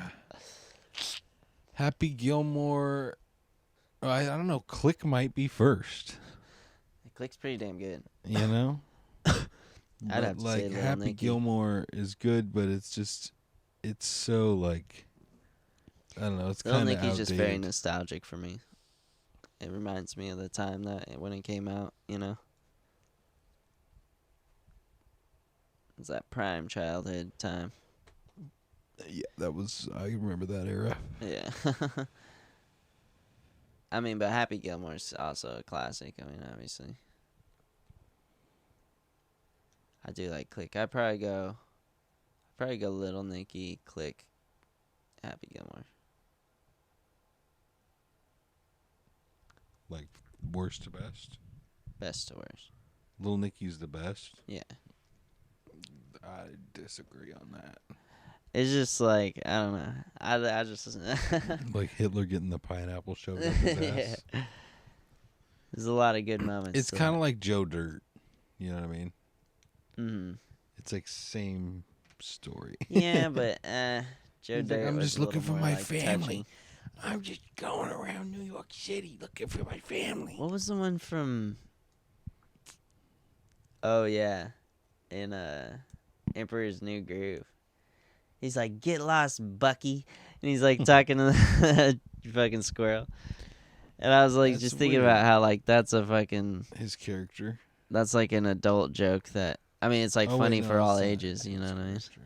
Happy Gilmore. I don't know. Click might be first. Click's pretty damn good. You know? I'd have to say Little Happy Nicky. Gilmore is good, but it's so like, I don't know. It's Little kind of Nicky's just very outdated. nostalgic for me. It reminds me of the time when it came out, you know? It's that prime childhood time. Yeah, I remember that era. Yeah. I mean, but Happy Gilmore's also a classic. I mean, obviously. I do like Click. I'd probably go Little Nicky, Click, Happy Gilmore. Like worst to best. Best to worst. Little Nicky's the best. Yeah. I disagree on that. It's just like, I don't know. I just... Like Hitler getting the pineapple shoved up his ass. Yeah. There's a lot of good moments. It's kind of like Joe Dirt. You know what I mean? Mm-hmm. It's like same story. Yeah, but Joe He's like, Dirt I'm was just a little looking for more, my like, family. touchy. I'm just going around New York City looking for my family. What was the one from... Oh, yeah. In Emperor's New Groove. He's like, get lost, Bucky. And he's like talking to the fucking squirrel. And I was like, That's just thinking weird. about how like that's a fucking... His character. That's like an adult joke that... I mean, it's like Oh, funny wait, no, for all it's not ages, you know his what I mean? character.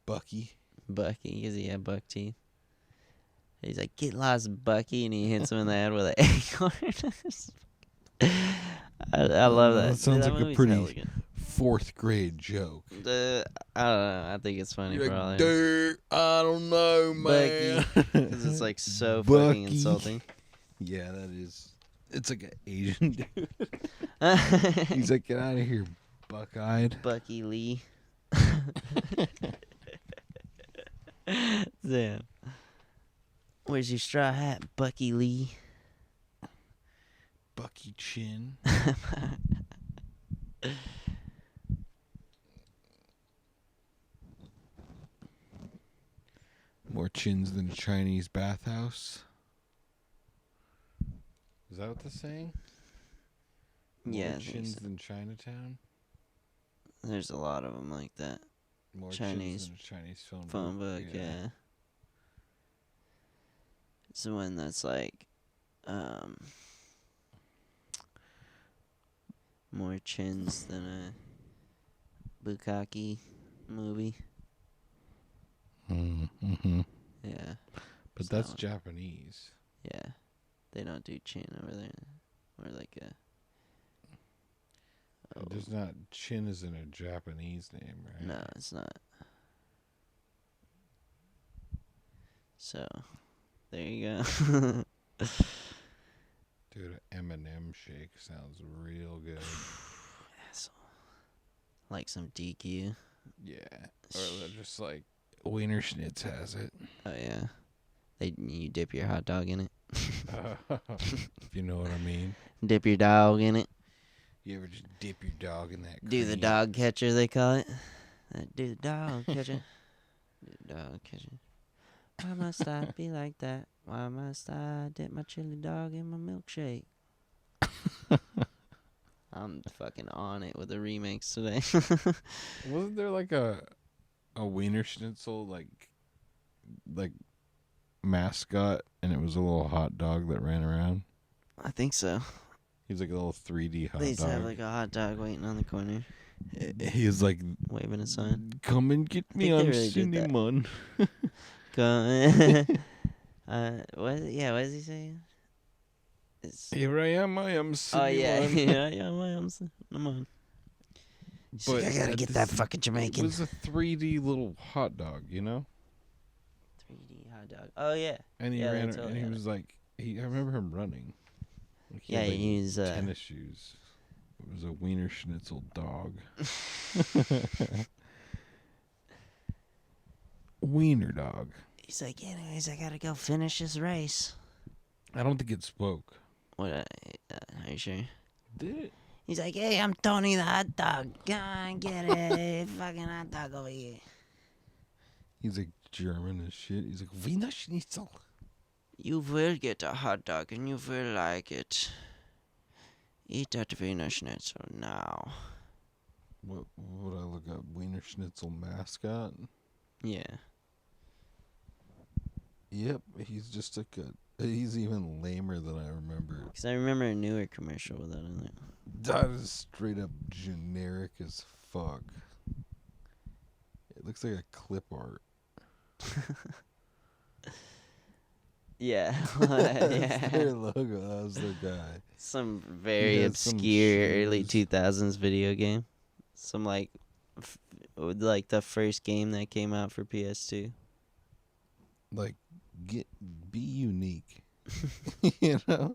Bucky. Bucky, because he had buck teeth. He's like, get lost, Bucky, and he hits him in the head with an acorn. I love that. That sounds like a movie's pretty hella good. 4th grade joke. I don't know. I think it's funny You're for all like, ages. Dirt, I don't know, man. Because it's like so fucking Bucky. insulting. Yeah, that is. It's like an Asian dude. He's like, get out of here, buck-eyed. Bucky Lee. Damn. Where's your straw hat, Bucky Lee? Bucky Chin. More chins than a Chinese bathhouse. Is that what the saying? Yeah, More I think chins so. than Chinatown. There's a lot of them like that. More Chinese chins than a Chinese phone book, yeah. It's the one that's like, more chins than a bukkake movie. Mm-hmm. Yeah. But It's that that's one. Japanese. Yeah. They don't do chin over there. Or like a... Oh. There's not Chin isn't a Japanese name, right? No, it's not. So, there you go. Dude, an M&M shake sounds real good. Asshole. Like some DQ. Yeah. Or they're just like Wiener Schnitz has it. Oh yeah. You dip your hot dog in it. If you know what I mean. Dip your dog in it. You ever just dip your dog in that Do the cream? dog catcher, they call it. Do the dog catcher. Do the dog catcher. Why must I be like that? Why must I dip my chili dog in my milkshake? I'm fucking on it with the remakes today. Wasn't there like a Wiener Schnitzel like mascot, and it was a little hot dog that ran around? I think so. He was like a little 3D hot They used to have dog. like a hot dog waiting on the corner, He was like, waving a sign. come and get me, think they I'm really did that. cinnamon. What? Yeah, what is he saying? It's, Here I am oh cinnamon. yeah, yeah, I'm on. But I gotta get that fucking It Jamaican. was a 3D little hot dog, you know? 3D hot dog. Oh yeah. And he Yeah, ran, they totally and he had was like, I remember him running. Like Yeah, had, he was, tennis shoes. It was a Wiener Schnitzel dog. Wiener dog. He's like, anyways, I gotta go finish this race. I don't think it spoke. What? Are you sure? Did it? He's like, hey, I'm Tony the hot dog. Go on, get it, fucking hot dog over here. He's like German as shit. He's like, Wiener Schnitzel. You will get a hot dog and you will like it. Eat that Wiener Schnitzel now. What would I look up? Wiener Schnitzel mascot? Yeah. Yep, he's just like he's even lamer than I remember. Because I remember a newer commercial with that in there. That is straight up generic as fuck. It looks like a clip art. Yeah. That's their Yeah. logo. That was their guy. Some very He has some obscure early shoes. 2000s video game. Some like the first game that came out for PS2. Like, be unique. You know?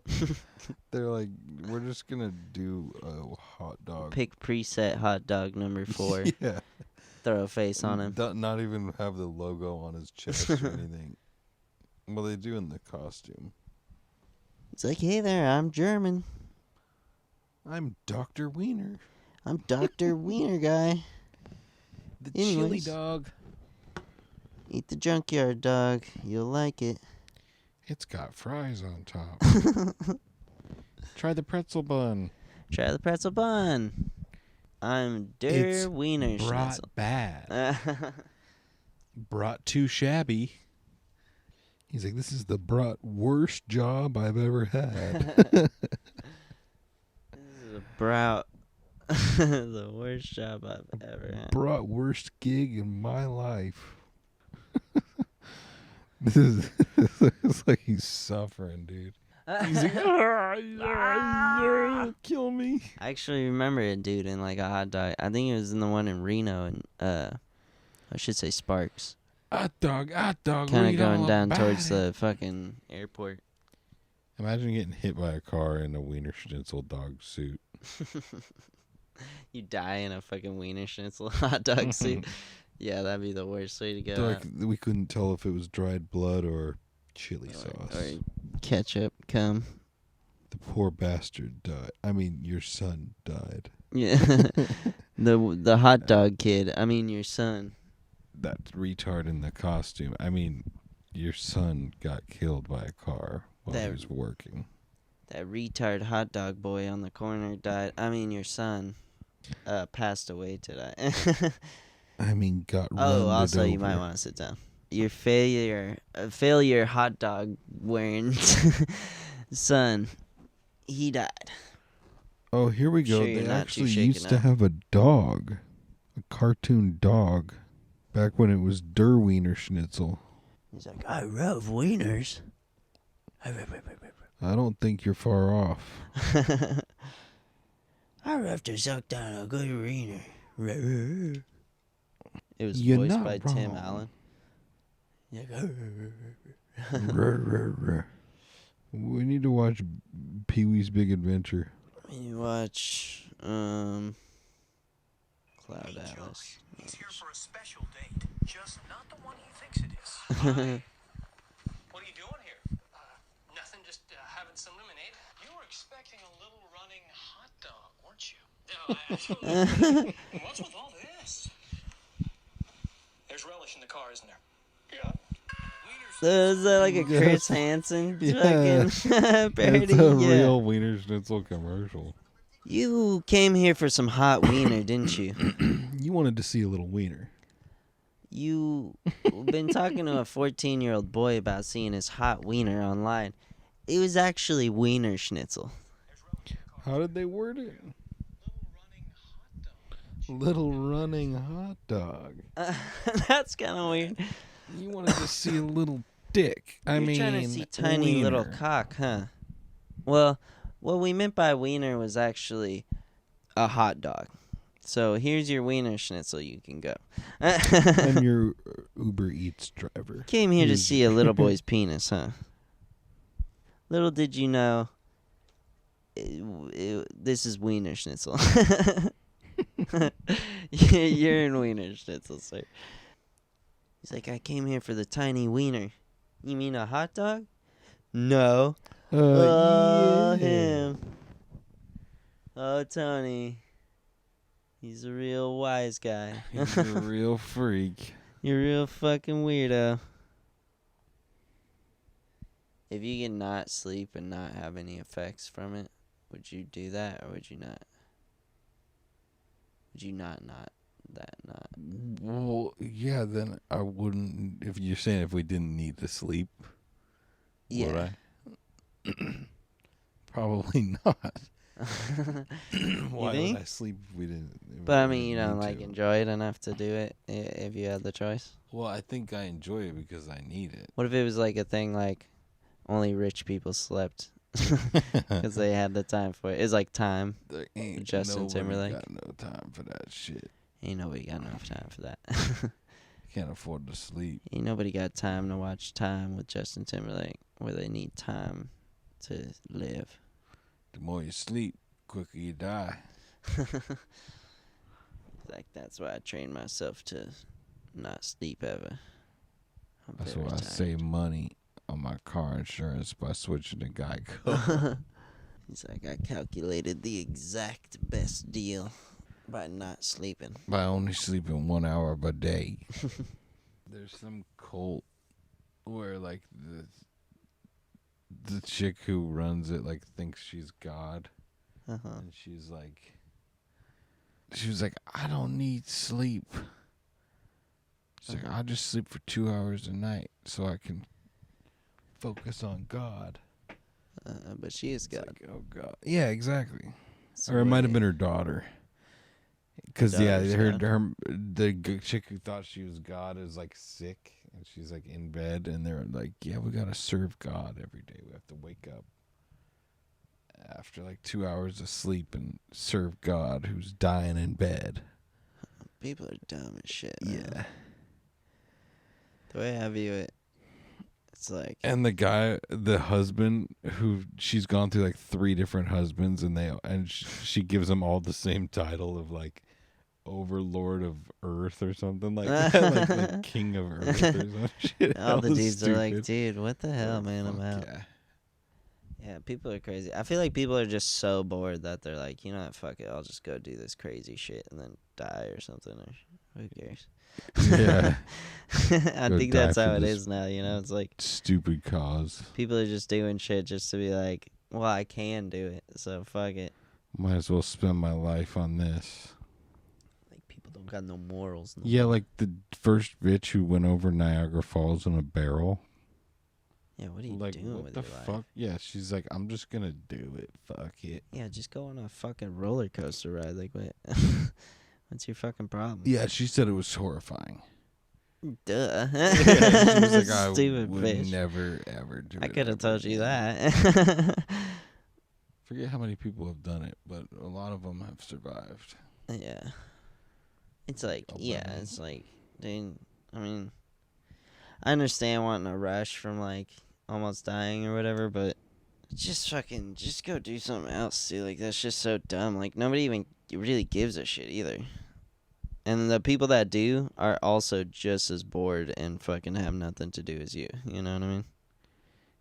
They're like, we're just gonna do a hot dog. Pick preset hot dog number 4. Yeah. Throw a face on him. Not even have the logo on his chest or anything. Well, they do in the costume. He's like, hey there, I'm German. I'm Dr. Wiener. I'm Dr. Wiener guy. The Anyways. chili dog. Eat the junkyard dog. You'll like it. It's got fries on top. Try the pretzel bun. Try the pretzel bun. I'm Der Wiener Brought Schnitzel. bad. Brought too shabby. He's like, this is the brought worst job I've ever had. This is a brout. The worst job I've ever had. Brought worst gig in my life. This is it's like he's suffering, dude. He's like, kill me. I actually remember a dude in like a hot dog. I think it was in the one in Reno, and I should say Sparks. Hot dog. Kind of going down towards the fucking airport. Imagine getting hit by a car in a Wiener Schnitzel dog suit. You die in a fucking Wiener Schnitzel hot dog suit. Yeah, that'd be the worst way to go. Like, we couldn't tell if it was dried blood or chili sauce. Or ketchup, cum. The poor bastard died. I mean, your son died. Yeah. The hot dog kid. I mean, your son. That retard in the costume. I mean, your son got killed by a car while he was working. That retard hot dog boy on the corner died. I mean, your son passed away today. I mean, got run also, you over. might want to sit down. Your failure hot dog wearing son, he died. Oh, here we go. Sure you're They not too actually shaken used to up. have a dog, a cartoon dog, back when it was Der Wiener Schnitzel. He's like, I love wieners. I don't think you're far off. I love to suck down a good wiener. It was You're voiced not by Tim wrong. Allen. We need to watch Pee-wee's Big Adventure. You watch Cloud Atlas. He's here for a special date, just not the one he thinks it is. What are you doing here? Nothing, just having some lemonade. You were expecting a little running hot dog, weren't you? No, what's with all this? There's relish in the car, isn't there? Yeah. Is that like a Chris Hansen Yeah. fucking parody? It's a Yeah. real Wiener Schnitzel commercial. You came here for some hot wiener, didn't you? You wanted to see a little wiener. You been talking to a 14-year-old boy about seeing his hot wiener online. It was actually Wiener Schnitzel. How did they word it? Little running hot dog. That's kind of weird. You wanted to see a little dick. I You're mean, trying to see tiny little wiener. cock, huh? Well, what we meant by wiener was actually a hot dog. So here's your Wiener Schnitzel. You can go. I'm your Uber Eats driver. Came here to Here's- see a little boy's penis, huh? Little did you know, this is Wiener Schnitzel. You're in Wiener Schnitzel, sir. He's like, I came here for the tiny wiener. You mean a hot dog? No. Oh, yeah. him. Oh, Tony. He's a real wise guy. He's a real freak. You're a real fucking weirdo. If you could not sleep and not have any effects from it, would you do that or would you not? Would you not that not? Well, yeah, then I wouldn't. If you're saying if we didn't need to sleep, would Yeah. I? Probably not. Why think? would I sleep if we didn't? if But I we mean, you didn't don't need like to? enjoy it enough to do it if you had the choice. Well, I think I enjoy it because I need it. What if it was like a thing like, only rich people slept because they had the time for it. It's like time. There ain't Justin nobody Timberlake. got no time for that shit. Ain't nobody got enough time for that. Can't afford to sleep. Ain't nobody got time to watch Time with Justin Timberlake, where they need time to live. The more you sleep, quicker you die. Like, that's why I train myself to not sleep ever. That's why I save money on my car insurance by switching to Geico. He's like, I calculated the exact best deal by not sleeping. By only sleeping 1 hour a day. There's some cult where like the chick who runs it like thinks she's God, and she was like, I don't need sleep. She's like, I just sleep for 2 hours a night so I can focus on God. But she is God. Like, oh God. Yeah, exactly. So Or it might have wait. been her daughter. Because Daughter's the chick who thought she was God is like sick, and she's like in bed, and they're like, yeah, we gotta serve God every day. We have to wake up after like 2 hours of sleep and serve God who's dying in bed. People are dumb as shit. Man. Yeah. The way I view it, it's like, And the husband who she's gone through like 3 different husbands, and she gives them all the same title of like Overlord of Earth or something like that, like King of Earth or some shit. all the Hella dudes are like, stupid. dude, what the hell, Oh, man? I'm fuck out. yeah. Yeah, people are crazy. I feel like people are just so bored that they're like, you know what, fuck it, I'll just go do this crazy shit and then die or something. Or who cares? Yeah. I Go think die that's for how it this is now. You know, it's like Stupid cause. people are just doing shit just to be like, well, I can do it, so fuck it. Might as well spend my life on this. Like, people don't got no morals. No Yeah, more. like the first bitch who went over Niagara Falls in a barrel. Yeah, what are you Like, doing what with the your life? fuck? Yeah, she's like, I'm just gonna do it. Fuck it. Yeah, just go on a fucking roller coaster ride. Like, what? What's your fucking problem? Yeah, she said it was horrifying. Duh. Yeah, she was like, I Stupid would bitch. never, ever do it. I could have ever told you again. that. Forget how many people have done it, but a lot of them have survived. Yeah. It's like, yeah, 11. it's like, dude, I mean, I understand wanting a rush from, like, almost dying or whatever, but just fucking, just go do something else, dude. Like, that's just so dumb. Like, nobody even really gives a shit either. And the people that do are also just as bored and fucking have nothing to do as you. You know what I mean?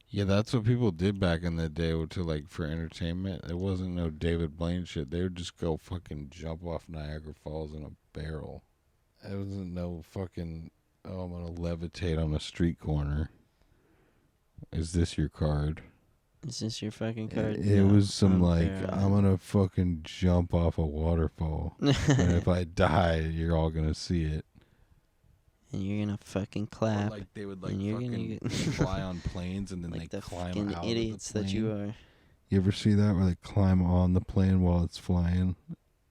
Yeah, that's what people did back in the day to like for entertainment. It wasn't no David Blaine shit. They would just go fucking jump off Niagara Falls in a barrel. It wasn't no fucking, oh, I'm gonna levitate on a street corner. Is this your card? Is this your fucking card? It No, was some like, there, I'm gonna fucking jump off a waterfall. And if I die, you're all gonna see it. And you're gonna fucking Or clap. like they would like and you're fucking gonna fly on planes and then like they the climb fucking out idiots of the plane. that you are. You ever see that where they climb on the plane while it's flying?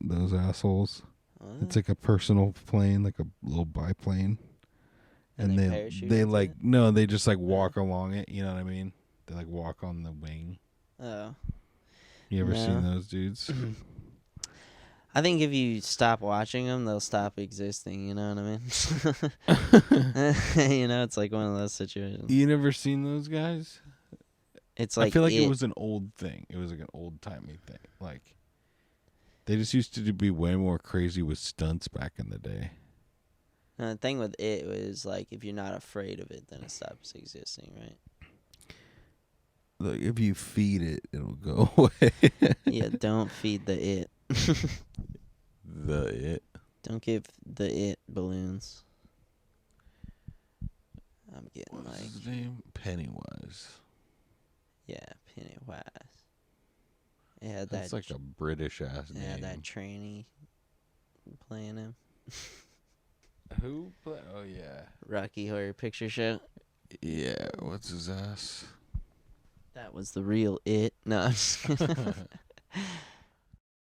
Those assholes. What? It's like a personal plane, like a little biplane. And And they they parachute they into like it? no, they just like walk along it. You know what I mean? They like walk on the wing. Oh. You ever seen No. those dudes? I think if you stop watching them, they'll stop existing. You know what I mean? You know, it's like one of those situations. You never seen those guys? It's like I feel like it was an old thing. It was like an old timey thing. Like they just used to be way more crazy with stunts back in the day. The thing with it was like if you're not afraid of it, then it stops existing, right? Like if you feed it, it'll go away. Yeah, don't feed the it. The it. Don't give the it balloons. I'm getting What's like, his name? Pennywise. yeah, Pennywise. It had That's that, like a British ass it name. had that tranny playing him. Who play? Oh yeah. Rocky Horror Picture Show. Yeah. What's his ass? That was the real it. No, I'm just kidding.